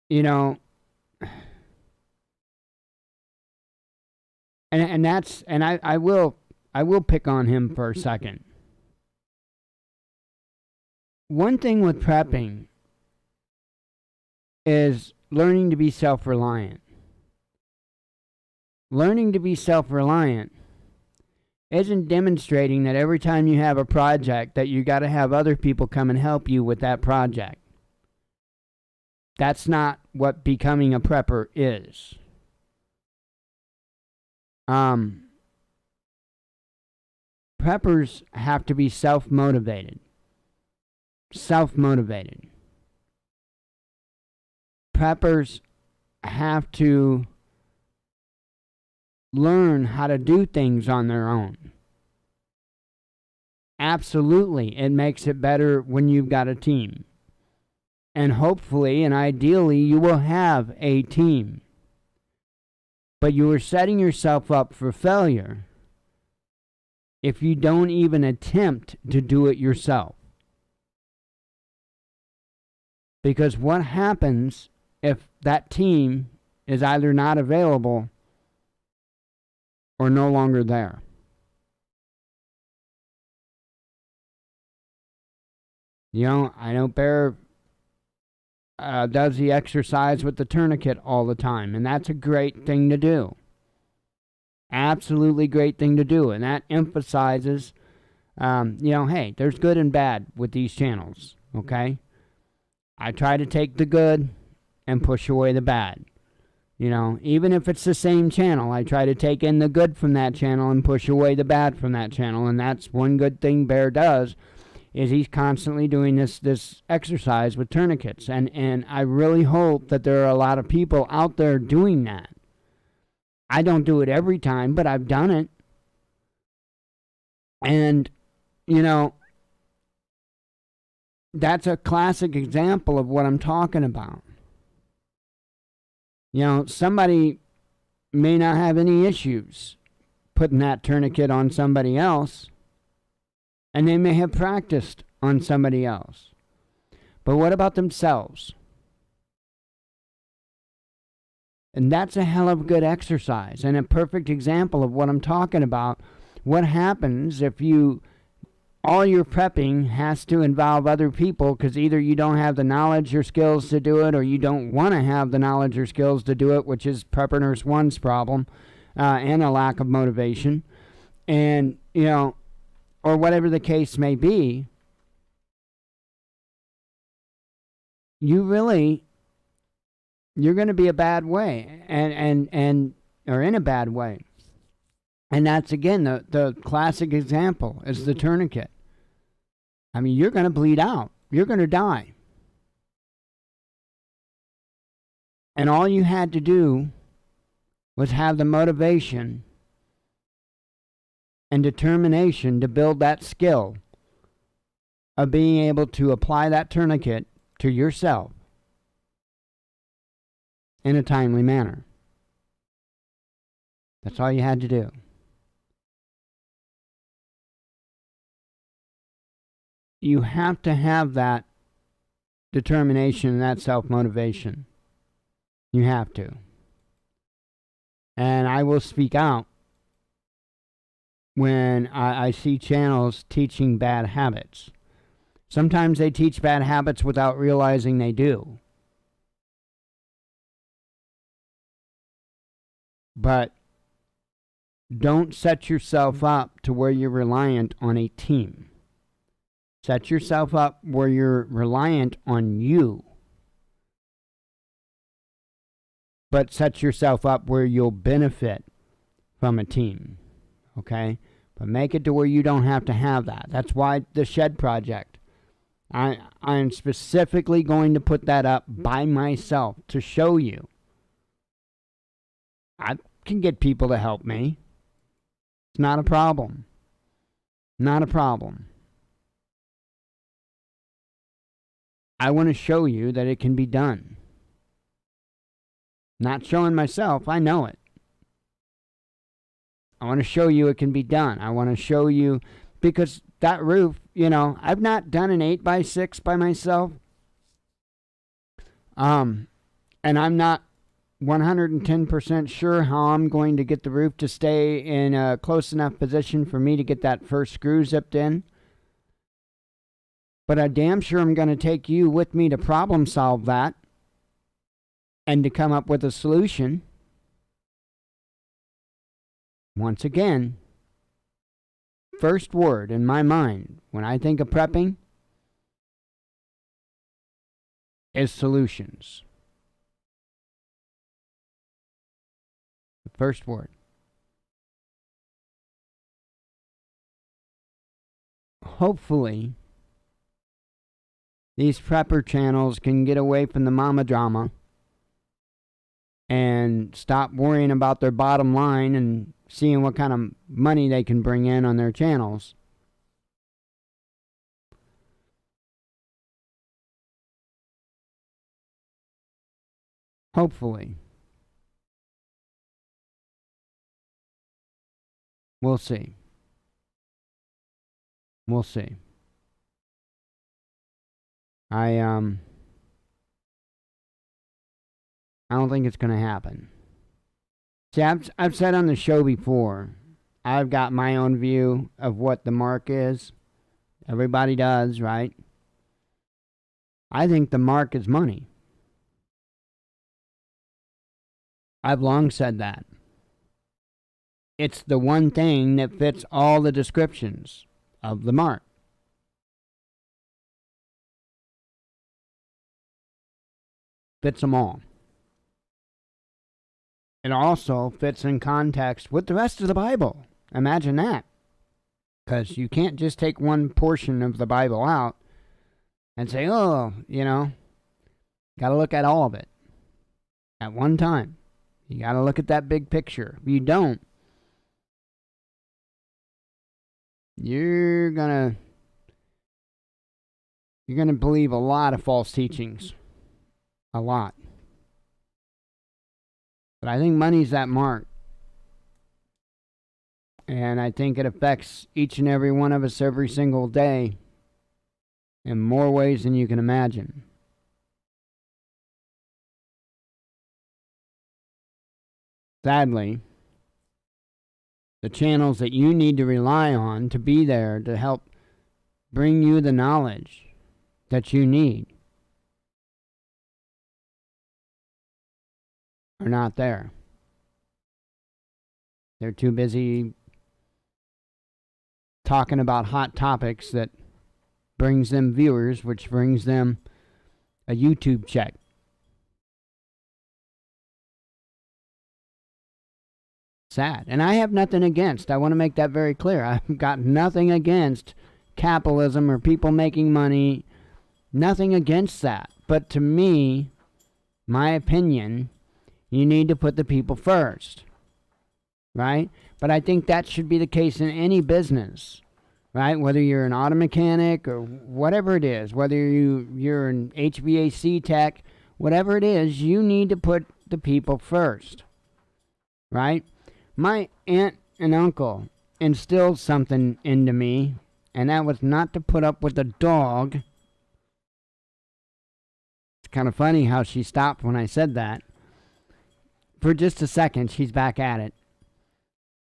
you know, and I will pick on him for a second. One thing with prepping is learning to be self-reliant. Learning to be self-reliant isn't demonstrating that every time you have a project that you got to have other people come and help you with that project. That's not what becoming a prepper is. Preppers have to be self-motivated. Self-motivated. Preppers have to learn how to do things on their own. Absolutely, it makes it better when you've got a team. And hopefully and ideally you will have a team. But you are setting yourself up for failure if you don't even attempt to do it yourself. Because what happens if that team is either not available or no longer there? You know, I know Bear does the exercise with the tourniquet all the time, and that's a great thing to do. Absolutely great thing to do, and that emphasizes, you know, hey, there's good and bad with these channels, okay? I try to take the good and push away the bad. You know, even if it's the same channel, I try to take in the good from that channel and push away the bad from that channel, and that's one good thing Bear does, is he's constantly doing this exercise with tourniquets. And I really hope that there are a lot of people out there doing that. I don't do it every time, but I've done it. And, you know, that's a classic example of what I'm talking about. You know, somebody may not have any issues putting that tourniquet on somebody else, and they may have practiced on somebody else. But what about themselves? And that's a hell of a good exercise and a perfect example of what I'm talking about. What happens if you all your prepping has to involve other people, because either you don't have the knowledge or skills to do it, or you don't want to have the knowledge or skills to do it, which is Prepper Nurse 1's problem, and a lack of motivation. And, or whatever the case may be, you're going to be a bad way, or in a bad way. And that's, again, the classic example is the tourniquet. I mean, you're going to bleed out. You're going to die. And all you had to do was have the motivation and determination to build that skill of being able to apply that tourniquet to yourself in a timely manner. That's all you had to do. You have to have that determination and that self-motivation. You have to. And I will speak out when I see channels teaching bad habits. Sometimes they teach bad habits without realizing they do. But don't set yourself up to where you're reliant on a team. Set yourself up where you're reliant on you. But set yourself up where you'll benefit from a team. Okay? But make it to where you don't have to have that. That's why the Shed Project. I'm specifically going to put that up by myself to show you. I can get people to help me. It's not a problem. Not a problem. I want to show you that it can be done. Not showing myself, I know it. I want to show you it can be done. I want to show you, because that roof, I've not done an 8x6 by myself. And I'm not 110% sure how I'm going to get the roof to stay in a close enough position for me to get that first screw zipped in. But I damn sure am going to take you with me to problem solve that and to come up with a solution. Once again, first word in my mind when I think of prepping is solutions. The first word. Hopefully, these prepper channels can get away from the mama drama and stop worrying about their bottom line and seeing what kind of money they can bring in on their channels. Hopefully. We'll see. We'll see. I don't think it's going to happen. See, I've said on the show before, I've got my own view of what the mark is. Everybody does, right? I think the mark is money. I've long said that. It's the one thing that fits all the descriptions of the mark. Fits them all. It also fits in context with the rest of the Bible. Imagine that. Because you can't just take one portion of the Bible out and say, got to look at all of it at one time. You got to look at that big picture. If you don't, you're gonna believe a lot of false teachings. A lot. But I think money's that mark. And I think it affects each and every one of us every single day in more ways than you can imagine. Sadly, the channels that you need to rely on to be there to help bring you the knowledge that you need are not there. They're too busy talking about hot topics that brings them viewers, which brings them a YouTube check. Sad. And I have nothing against, I want to make that very clear, I've got nothing against capitalism or people making money, nothing against that. But to me, my opinion, you need to put the people first, right? But I think that should be the case in any business, right? Whether you're an auto mechanic or whatever it is, whether you're an HVAC tech, whatever it is, you need to put the people first, right? My aunt and uncle instilled something into me, and that was not to put up with a dog. It's kind of funny how she stopped when I said that. For just a second, she's back at it.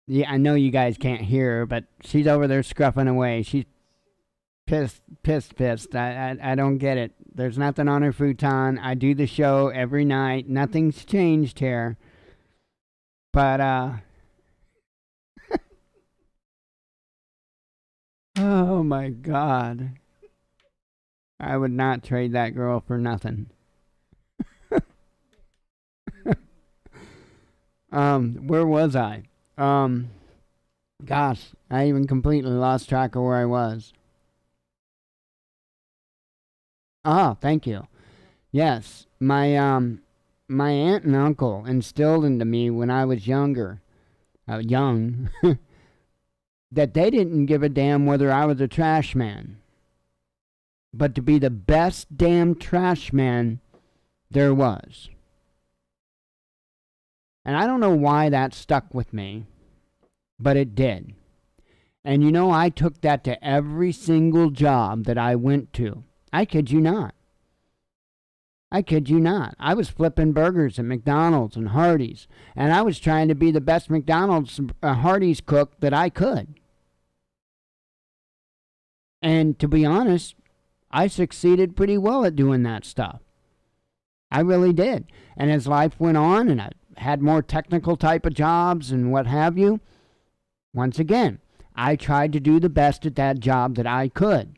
Yeah, I know you guys can't hear her, but she's over there scruffing away. She's pissed. I don't get it. There's nothing on her futon. I do the show every night. Nothing's changed here. But, oh my God. I would not trade that girl for nothing. Where was I? Gosh, I even completely lost track of where I was. Oh, thank you. Yes, my aunt and uncle instilled into me when I was young, that they didn't give a damn whether I was a trash man, but to be the best damn trash man there was. And I don't know why that stuck with me, but it did. And you know, I took that to every single job that I went to. I kid you not. I was flipping burgers at McDonald's and Hardee's, and I was trying to be the best McDonald's Hardee's cook that I could. And to be honest, I succeeded pretty well at doing that stuff. I really did. And as life went on and I had more technical type of jobs and what have you, once again, I tried to do the best at that job that I could,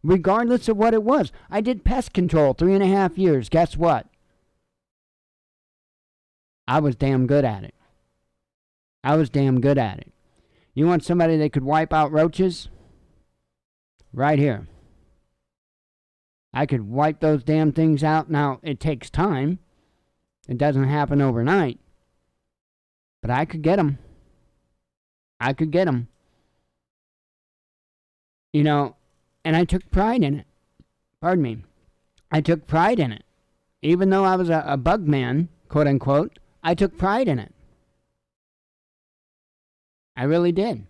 regardless of what it was. I did pest control 3.5 years. Guess what? I was damn good at it. You want somebody that could wipe out roaches? Right here. I could wipe those damn things out. Now, it takes time. It doesn't happen overnight. But I could get them. You know, and I took pride in it. Pardon me. I took pride in it. Even though I was a bug man, quote unquote, I took pride in it. I really did.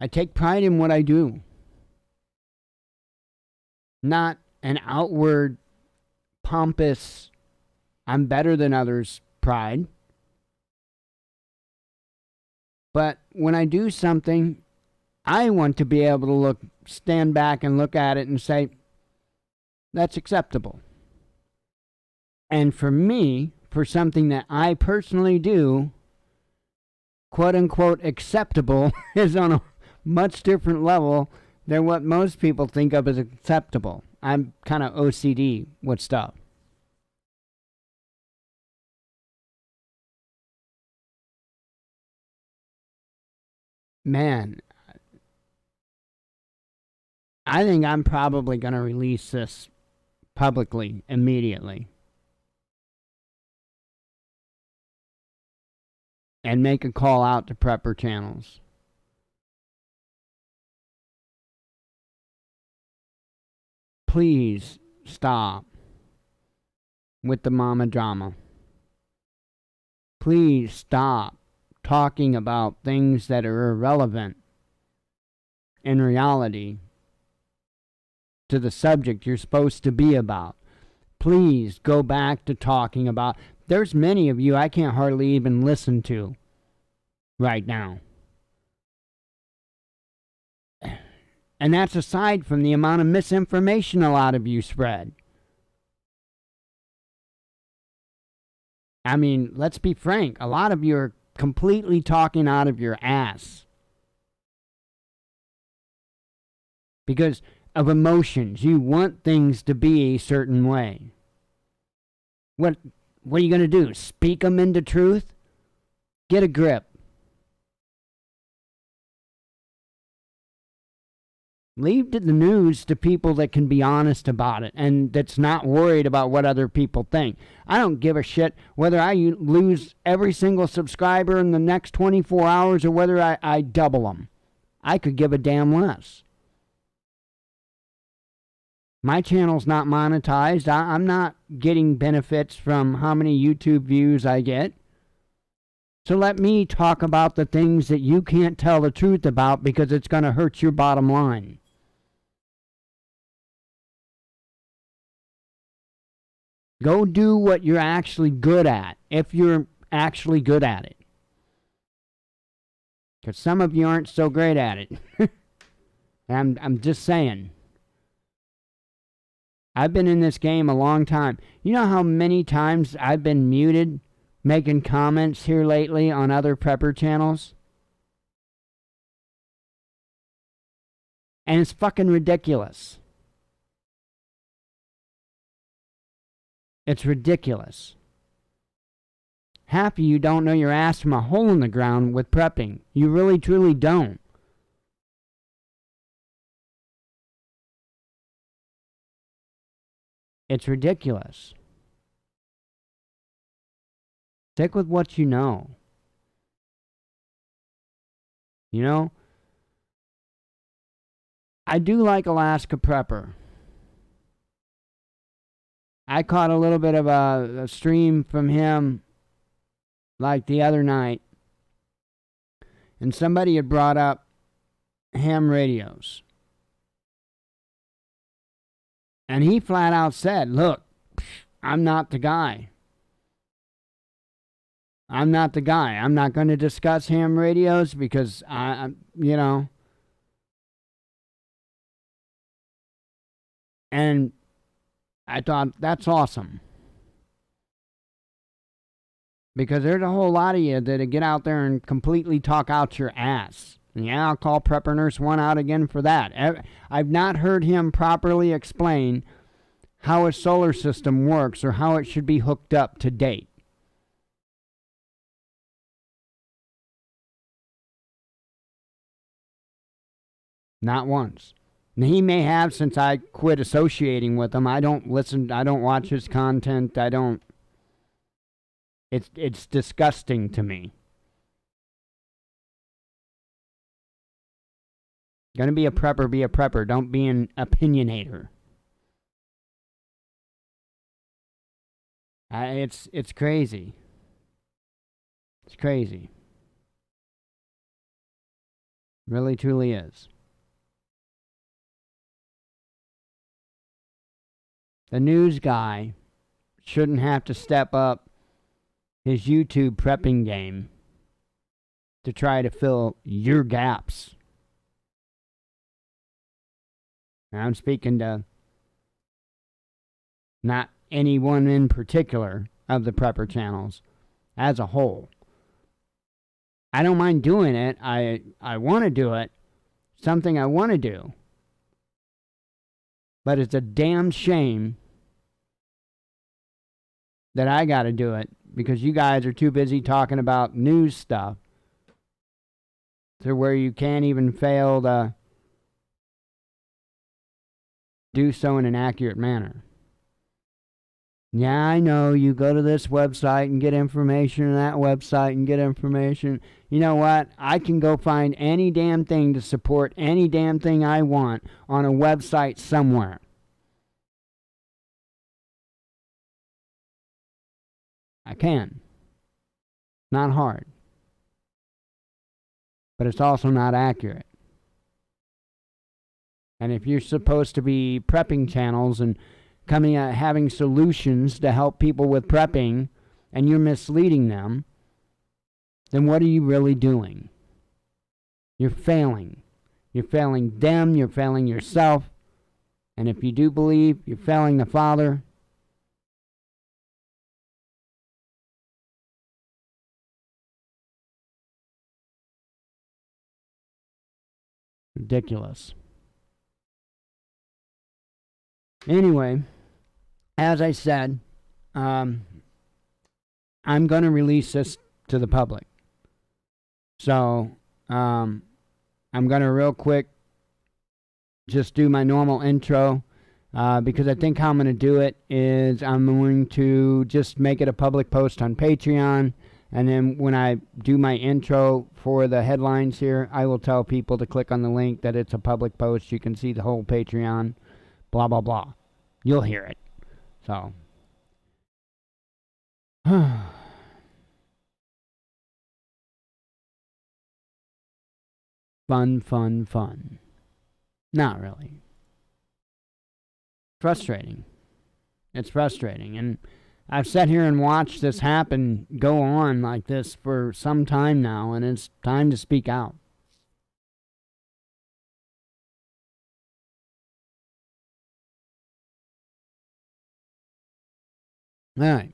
I take pride in what I do. Not an outward, pompous, I'm better than others pride. But when I do something, I want to be able to stand back and look at it and say, that's acceptable. And for me, for something that I personally do, quote unquote acceptable is on a much different level than what most people think of as acceptable. I'm kind of OCD with stuff. Man, I think I'm probably going to release this publicly immediately and make a call out to prepper channels. Please stop with the mama drama. Please stop talking about things that are irrelevant in reality to the subject you're supposed to be about. Please go back to talking about. There's many of you I can't hardly even listen to right now. And that's aside from the amount of misinformation a lot of you spread. I mean, let's be frank. A lot of you are completely talking out of your ass. Because of emotions. You want things to be a certain way. What are you going to do? Speak them into truth? Get a grip. Leave the news to people that can be honest about it and that's not worried about what other people think. I don't give a shit whether I lose every single subscriber in the next 24 hours or whether I double them. I could give a damn less. My channel's not monetized. I'm not getting benefits from how many YouTube views I get. So let me talk about the things that you can't tell the truth about because it's going to hurt your bottom line. Go do what you're actually good at, if you're actually good at it. Because some of you aren't so great at it. I'm just saying. I've been in this game a long time. You know how many times I've been muted making comments here lately on other prepper channels? And it's fucking ridiculous. It's ridiculous. Half of you don't know your ass from a hole in the ground with prepping. You really, truly don't. It's ridiculous. Stick with what you know. You know? I do like Alaska Prepper. I caught a little bit of a stream from him like the other night. And somebody had brought up ham radios. And he flat out said, look, I'm not the guy. I'm not the guy. I'm not going to discuss ham radios because you know. And I thought, that's awesome. Because there's a whole lot of you that get out there and completely talk out your ass. And yeah, I'll call Prepper Nurse 1 out again for that. I've not heard him properly explain how a solar system works or how it should be hooked up to date. Not once. And he may have since I quit associating with him. I don't listen, I don't watch his content. It's disgusting to me. Gonna be a prepper, be a prepper. Don't be an opinionator. It's crazy. It's crazy. Really, truly is. The news guy shouldn't have to step up his YouTube prepping game to try to fill your gaps. Now, I'm speaking to not anyone in particular of the prepper channels as a whole. I don't mind doing it. I want to do it. Something I want to do. But it's a damn shame that I got to do it because you guys are too busy talking about news stuff to where you can't even fail to do so in an accurate manner. Yeah, I know you go to this website and get information and that website and get information. You know what? I can go find any damn thing to support any damn thing I want on a website somewhere. I can. Not hard. But it's also not accurate. And if you're supposed to be prepping channels and coming out having solutions to help people with prepping and you're misleading them, then what are you really doing? You're failing. You're failing them, you're failing yourself. And if you do believe you're failing the Father, ridiculous. Anyway, as I said, I'm going to release this to the public. So, I'm going to real quick just do my normal intro, because I think how I'm going to do it is I'm going to just make it a public post on Patreon, and then when I do my intro for the headlines here, I will tell people to click on the link that it's a public post. You can see the whole Patreon, blah, blah, blah. You'll hear it. So, fun. Not really. Frustrating. It's frustrating. And I've sat here and watched this happen, go on like this for some time now, and it's time to speak out. All right.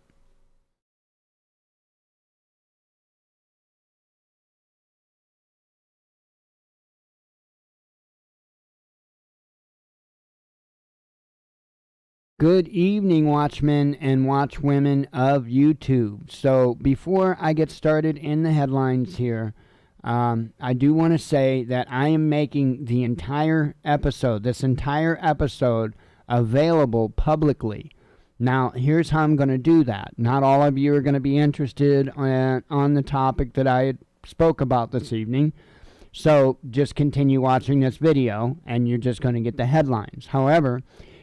Good evening, Watchmen and Watchwomen of YouTube. So before I get started in the headlines here, I do want to say that I am making the entire episode, this entire episode, available publicly. Now, here's how I'm going to do that. Not all of you are going to be interested on the topic that I spoke about this evening. So just continue watching this video, and you're just going to get the headlines. However,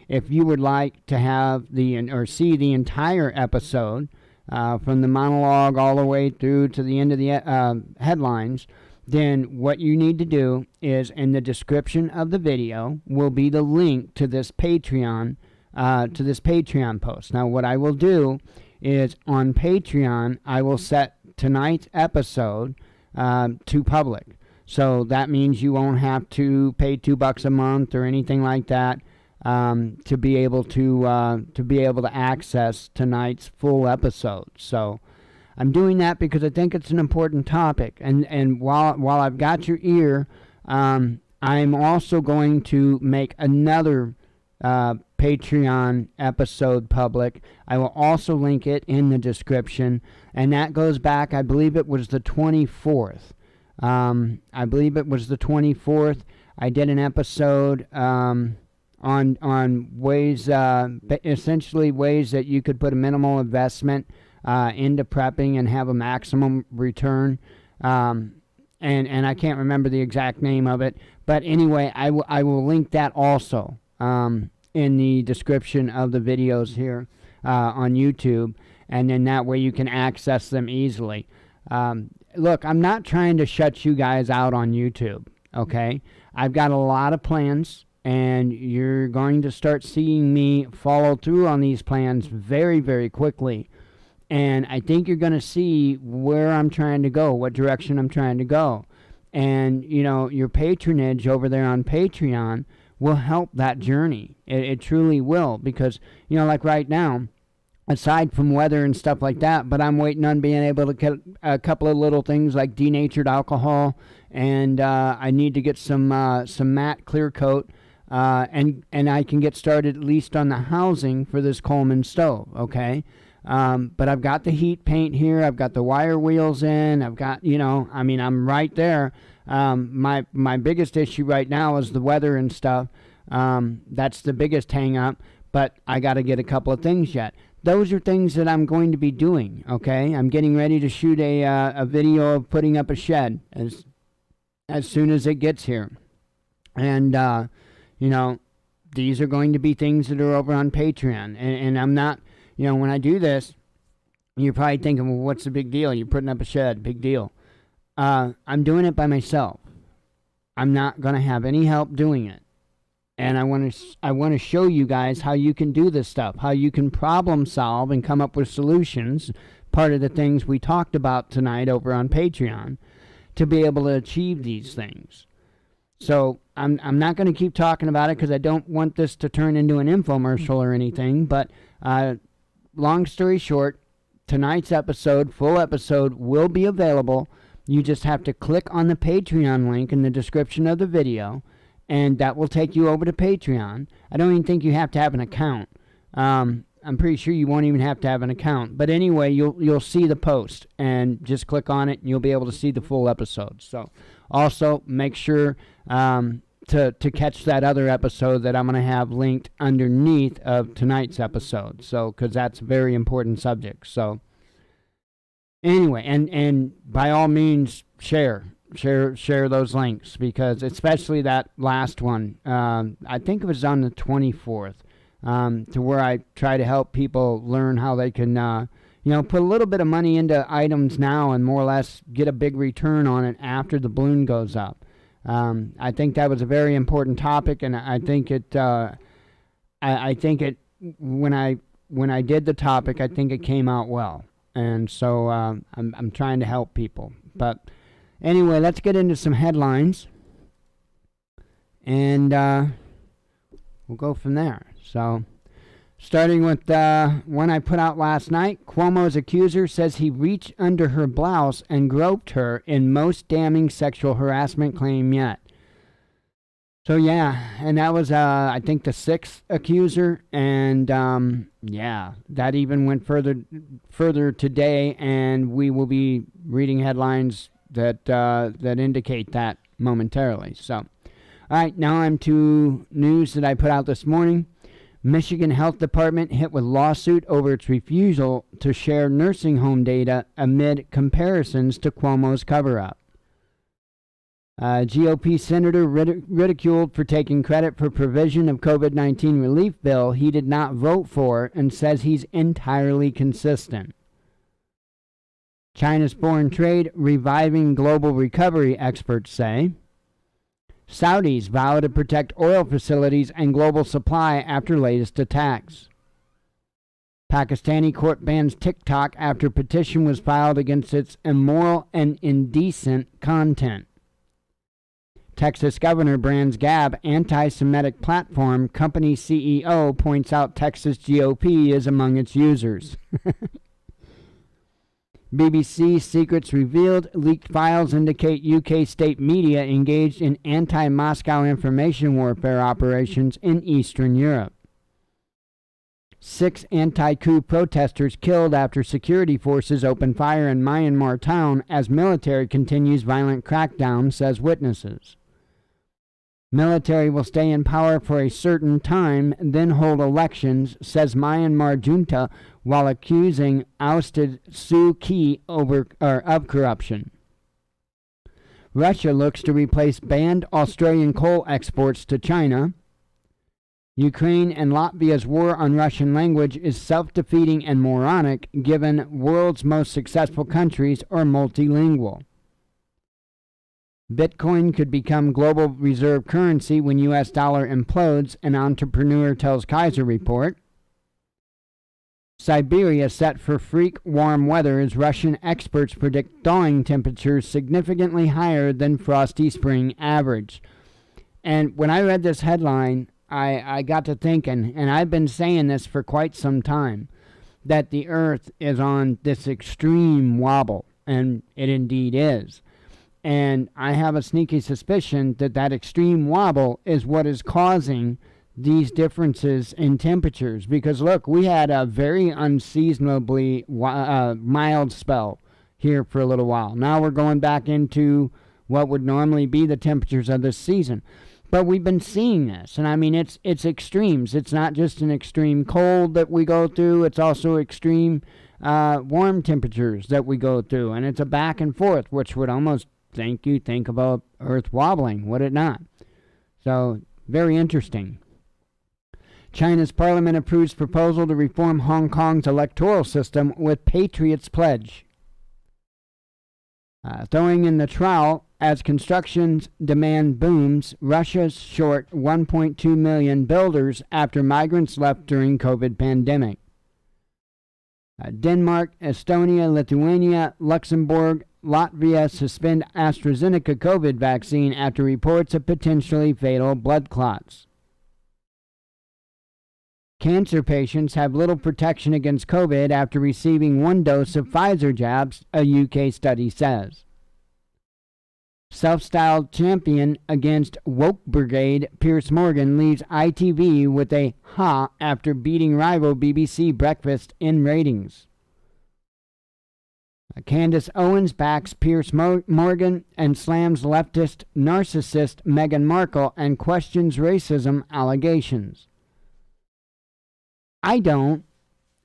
if you would like to have or see the entire episode, from the monologue all the way through to the end of the headlines, then what you need to do is in the description of the video will be the link to this Patreon post. Now, what I will do is on Patreon, I will set tonight's episode to public. So that means you won't have to pay $2 a month or anything like that. To be able to access tonight's full episode. So I'm doing that because I think it's an important topic. And while I've got your ear, I'm also going to make another Patreon episode public. I will also link it in the description, and that goes back. I believe it was the 24th. I did an episode. On ways, essentially ways that you could put a minimal investment into prepping and have a maximum return. And I can't remember the exact name of it. But anyway, I will link that also in the description of the videos here on YouTube. And then that way you can access them easily. Look, I'm not trying to shut you guys out on YouTube, okay? I've got a lot of plans. And you're going to start seeing me follow through on these plans very, very quickly. And I think you're going to see where I'm trying to go, what direction I'm trying to go. And, your patronage over there on Patreon will help that journey. It truly will. Because, like right now, aside from weather and stuff like that, but I'm waiting on being able to get a couple of little things like denatured alcohol. And I need to get some matte clear coat. And I can get started at least on the housing for this Coleman stove, okay? But I've got the heat paint here. I've got the wire wheels in. I've got, I'm right there. My biggest issue right now is the weather and stuff. That's the biggest hang up, but I got to get a couple of things yet. Those are things that I'm going to be doing, okay? I'm getting ready to shoot a video of putting up a shed as soon as it gets here. And, these are going to be things that are over on Patreon. And I'm not, when I do this, you're probably thinking, well, what's the big deal? You're putting up a shed, big deal. I'm doing it by myself. I'm not going to have any help doing it. And I want to show you guys how you can do this stuff, how you can problem solve and come up with solutions, part of the things we talked about tonight over on Patreon, to be able to achieve these things. So I'm not going to keep talking about it because I don't want this to turn into an infomercial or anything. But long story short, tonight's episode, full episode, will be available. You just have to click on the Patreon link in the description of the video, and that will take you over to Patreon. I don't even think you have to have an account. I'm pretty sure you won't even have to have an account. But anyway, you'll see the post, and just click on it, and you'll be able to see the full episode. So also make sure to catch that other episode that I'm going to have linked underneath of tonight's episode. So, because that's a very important subject. So anyway, and by all means, share those links, because especially that last one, I think it was on the 24th, to where I try to help people learn how they can, put a little bit of money into items now and more or less get a big return on it after the balloon goes up. I think that was a very important topic, and I think it, when I did the topic, I think it came out well. And so I'm trying to help people. But anyway, let's get into some headlines, and we'll go from there. So, starting with one I put out last night, Cuomo's accuser says he reached under her blouse and groped her in most damning sexual harassment claim yet. So yeah, and that was I think the 6th accuser, and that even went further today, and we will be reading headlines that indicate that momentarily. So, all right, now I'm to news that I put out this morning. Michigan Health Department hit with lawsuit over its refusal to share nursing home data amid comparisons to Cuomo's cover-up. GOP senator ridiculed for taking credit for provision of COVID-19 relief bill he did not vote for and says he's entirely consistent. China's foreign trade reviving global recovery, experts say. Saudis vow to protect oil facilities and global supply after latest attacks. Pakistani court bans TikTok after petition was filed against its immoral and indecent content. Texas governor brands Gab anti-Semitic platform. Company CEO points out Texas GOP is among its users. BBC secrets revealed. Leaked files indicate UK state media engaged in anti-Moscow information warfare operations in Eastern Europe. 6 anti-coup protesters killed after security forces opened fire in Myanmar town as military continues violent crackdown, says witnesses. Military will stay in power for a certain time, then hold elections, says Myanmar junta, while accusing ousted Suu Kyi of corruption. Russia looks to replace banned Australian coal exports to China. Ukraine and Latvia's war on Russian language is self-defeating and moronic, given world's most successful countries are multilingual. Bitcoin could become global reserve currency when U.S. dollar implodes, an entrepreneur tells Kaiser report. Siberia set for freak warm weather as Russian experts predict thawing temperatures significantly higher than frosty spring average. And when I read this headline, I got to thinking, and I've been saying this for quite some time, that the Earth is on this extreme wobble, and it indeed is. And I have a sneaky suspicion that that extreme wobble is what is causing these differences in temperatures. Because look, we had a very unseasonably mild spell here for a little while. Now we're going back into what would normally be the temperatures of this season. But we've been seeing this, and I mean, it's extremes. It's not just an extreme cold that we go through. It's also extreme warm temperatures that we go through. And it's a back and forth, which would almost think about Earth wobbling, would it not? So, very interesting. China's parliament approves proposal to reform Hong Kong's electoral system with Patriots pledge. Throwing in the trowel as construction's demand booms, Russia's short 1.2 million builders after migrants left during COVID pandemic. Denmark, Estonia, Lithuania, Luxembourg, Latvia suspend AstraZeneca COVID vaccine after reports of potentially fatal blood clots. Cancer patients have little protection against COVID after receiving one dose of Pfizer jabs, a UK study says. Self-styled champion against Woke Brigade, Piers Morgan leaves ITV with a ha after beating rival BBC Breakfast in ratings. Candace Owens backs Piers Morgan and slams leftist narcissist Meghan Markle and questions racism allegations. I don't.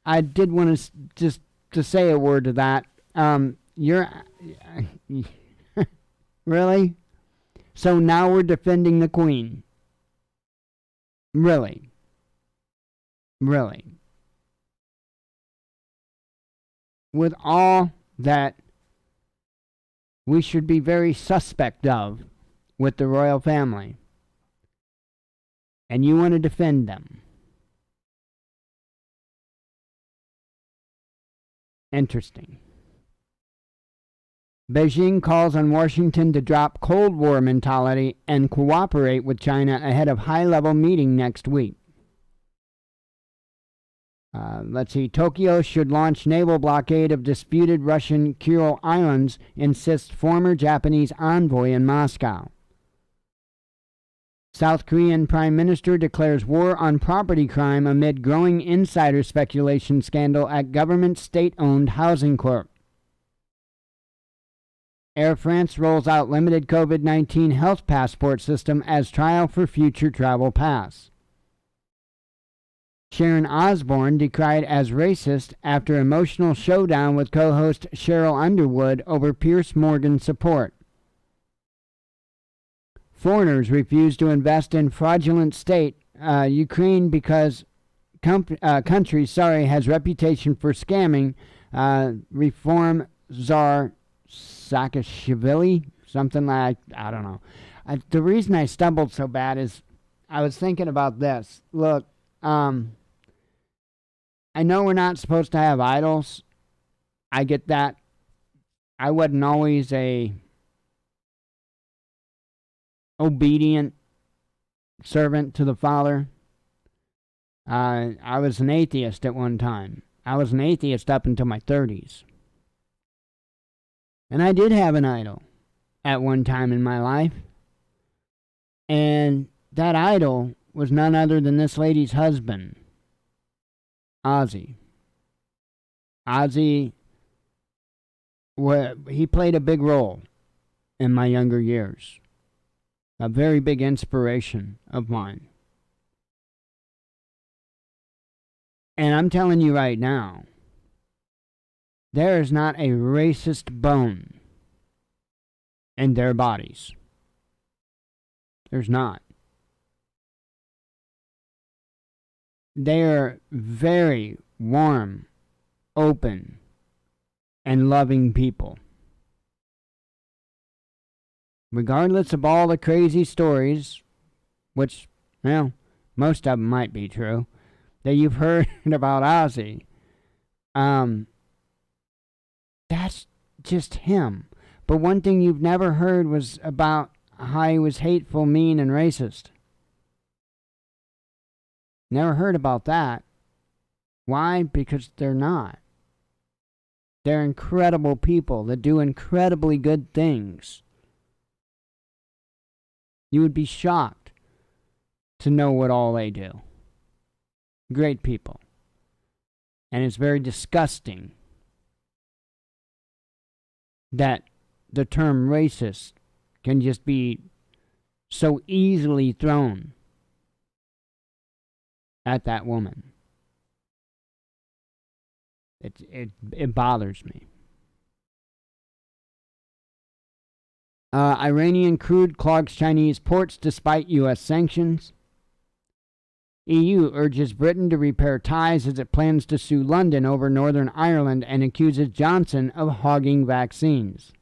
I did want to just to say a word to that. You're really? So now we're defending the Queen. Really? Really? With all that we should be very suspect of with the royal family, and you want to defend them. Interesting. Beijing calls on Washington to drop Cold War mentality and cooperate with China ahead of high-level meeting next week. Let's see. Tokyo should launch naval blockade of disputed Russian Kuril Islands, insists former Japanese envoy in Moscow. South Korean Prime Minister declares war on property crime amid growing insider speculation scandal at government state-owned housing corp. Air France rolls out limited COVID-19 health passport system as trial for future travel pass. Sharon Osbourne decried as racist after emotional showdown with co-host Cheryl Underwood over Piers Morgan support. Foreigners refuse to invest in fraudulent state Ukraine because country has reputation for scamming. Reform czar Saakashvili, something like, I don't know. The reason I stumbled so bad is I was thinking about this. Look, I know we're not supposed to have idols. I get that. I wasn't always a obedient servant to the Father. I was an atheist at one time. I was an atheist up until my 30s. And I did have an idol at one time in my life. And that idol was none other than this lady's husband, Ozzy. Ozzy, he played a big role in my younger years. A very big inspiration of mine. And I'm telling you right now, there is not a racist bone in their bodies. There's not. They are very warm, open, and loving people. Regardless of all the crazy stories, which, well, most of them might be true, that you've heard about Ozzy, that's just him. But one thing you've never heard was about how he was hateful, mean, and racist. Never heard about that. Why? Because they're not. They're incredible people that do incredibly good things. You would be shocked to know what all they do. Great people. And it's very disgusting that the term racist can just be so easily thrown at that woman. It bothers me. Iranian crude clogs Chinese ports despite U.S. sanctions. EU urges Britain to repair ties as it plans to sue London over Northern Ireland and accuses Johnson of hogging vaccines.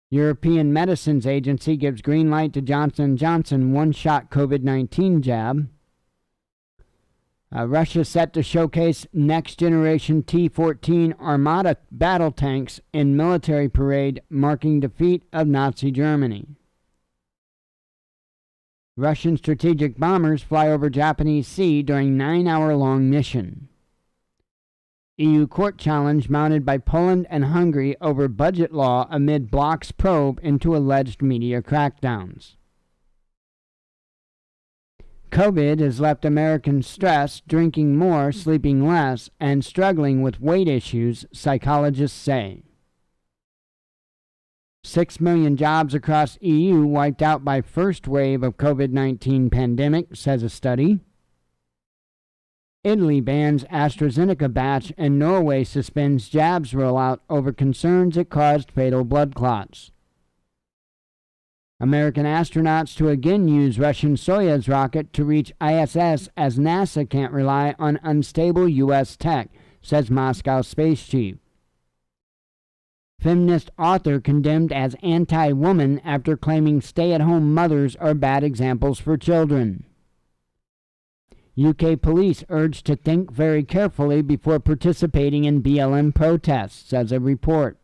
European Medicines Agency gives green light to Johnson & Johnson one-shot COVID-19 jab. Russia set to showcase next-generation T-14 Armata battle tanks in military parade marking defeat of Nazi Germany. Russian strategic bombers fly over Japanese sea during 9-hour-long mission. EU court challenge mounted by Poland and Hungary over budget law amid bloc's probe into alleged media crackdowns. COVID has left Americans stressed, drinking more, sleeping less, and struggling with weight issues, psychologists say. 6 million jobs across EU wiped out by first wave of COVID-19 pandemic, says a study. Italy bans AstraZeneca batch and Norway suspends jabs rollout over concerns it caused fatal blood clots. American astronauts to again use Russian Soyuz rocket to reach ISS as NASA can't rely on unstable U.S. tech, says Moscow space chief. Feminist author condemned as anti-woman after claiming stay-at-home mothers are bad examples for children. UK police urged to think very carefully before participating in BLM protests, says a report.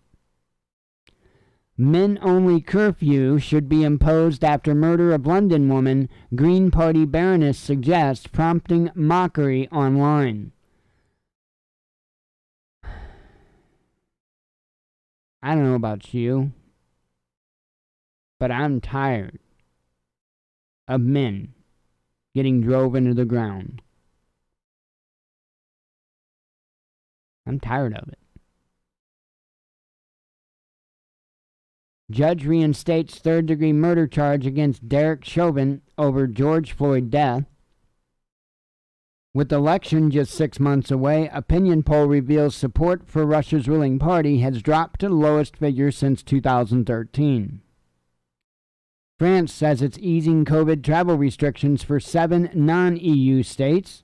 Men-only curfew should be imposed after murder of London woman, Green Party Baroness suggests, prompting mockery online. I don't know about you, but I'm tired of men getting drove into the ground. I'm tired of it. Judge reinstates third-degree murder charge against Derek Chauvin over George Floyd death. With the election just 6 months away, opinion poll reveals support for Russia's ruling party has dropped to the lowest figure since 2013. France says it's easing COVID travel restrictions for 7 non-EU states.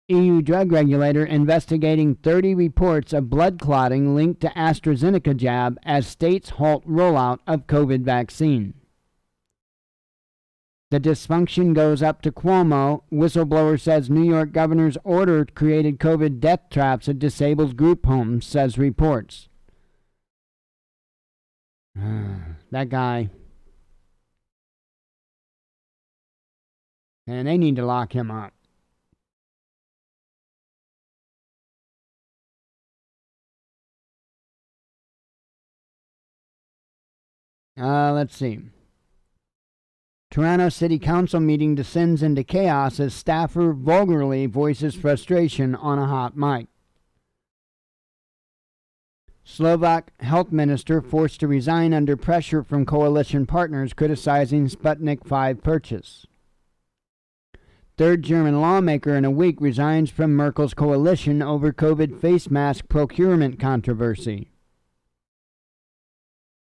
EU drug regulator investigating 30 reports of blood clotting linked to AstraZeneca jab as states halt rollout of COVID vaccine. The dysfunction goes up to Cuomo. Whistleblower says New York governor's order created COVID death traps at disabled group homes, says reports. That guy. And they need to lock him up. Let's see. Toronto City Council meeting descends into chaos as staffer vulgarly voices frustration on a hot mic. Slovak health minister forced to resign under pressure from coalition partners criticizing Sputnik 5 purchase. Third German lawmaker in a week resigns from Merkel's coalition over COVID face mask procurement controversy.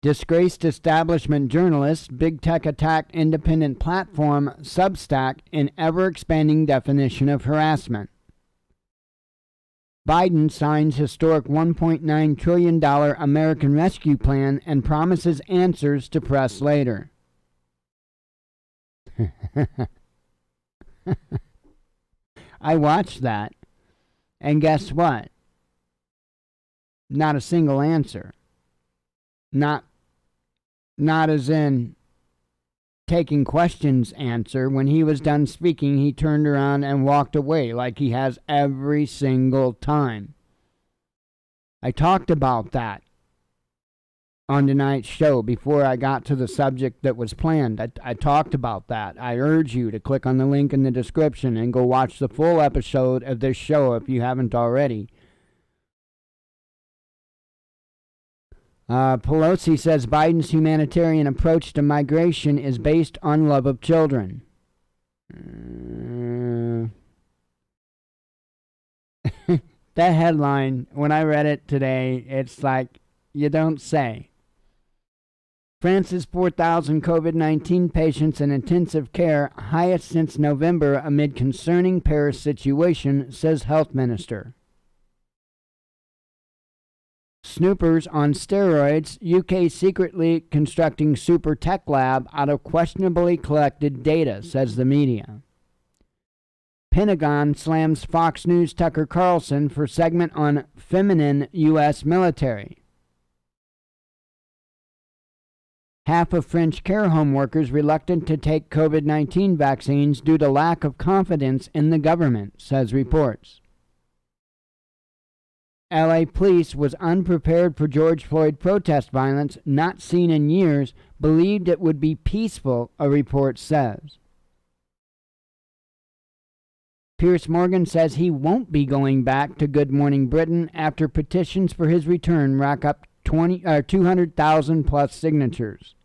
Disgraced establishment journalist, big tech attacked independent platform Substack in ever-expanding definition of harassment. Biden signs historic $1.9 trillion American Rescue Plan and promises answers to press later. I watched that, and guess what? Not a single answer. Not as in taking questions answer. When he was done speaking, he turned around and walked away like he has every single time. I talked about that on tonight's show before I got to the subject that was planned. I talked about that. I urge you to click on the link in the description and go watch the full episode of this show if you haven't already. Pelosi says Biden's humanitarian approach to migration is based on love of children. That headline, when I read it today, it's like, you don't say. France's 4,000 COVID-19 patients in intensive care, highest since November amid concerning Paris situation, says health minister. Snoopers on steroids, UK secretly constructing super tech lab out of questionably collected data, says the media. Pentagon slams Fox News' Tucker Carlson for segment on feminine U.S. military. Half of French care home workers reluctant to take COVID-19 vaccines due to lack of confidence in the government, says reports. LA police was unprepared for George Floyd protest violence, not seen in years, believed it would be peaceful, a report says. Piers Morgan says he won't be going back to Good Morning Britain after petitions for his return rack up 200,000 plus signatures.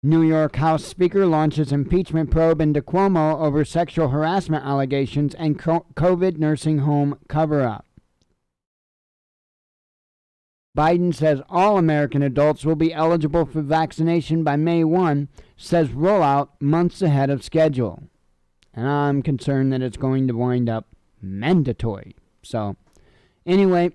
New York House Speaker launches impeachment probe into Cuomo over sexual harassment allegations and COVID nursing home cover-up. Biden says all American adults will be eligible for vaccination by May 1, says rollout months ahead of schedule. And I'm concerned that it's going to wind up mandatory. So, anyway,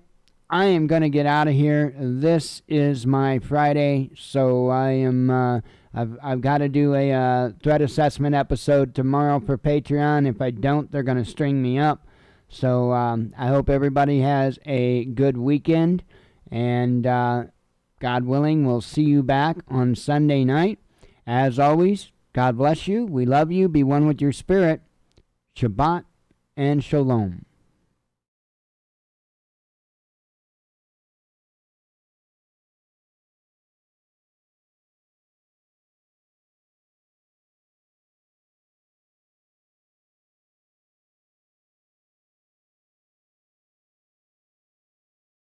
I am going to get out of here. This is my Friday, so I am... I've got to do a threat assessment episode tomorrow for Patreon. If I don't, they're going to string me up. So I hope everybody has a good weekend. And God willing, we'll see you back on Sunday night. As always, God bless you. We love you. Be one with your spirit. Shabbat and Shalom.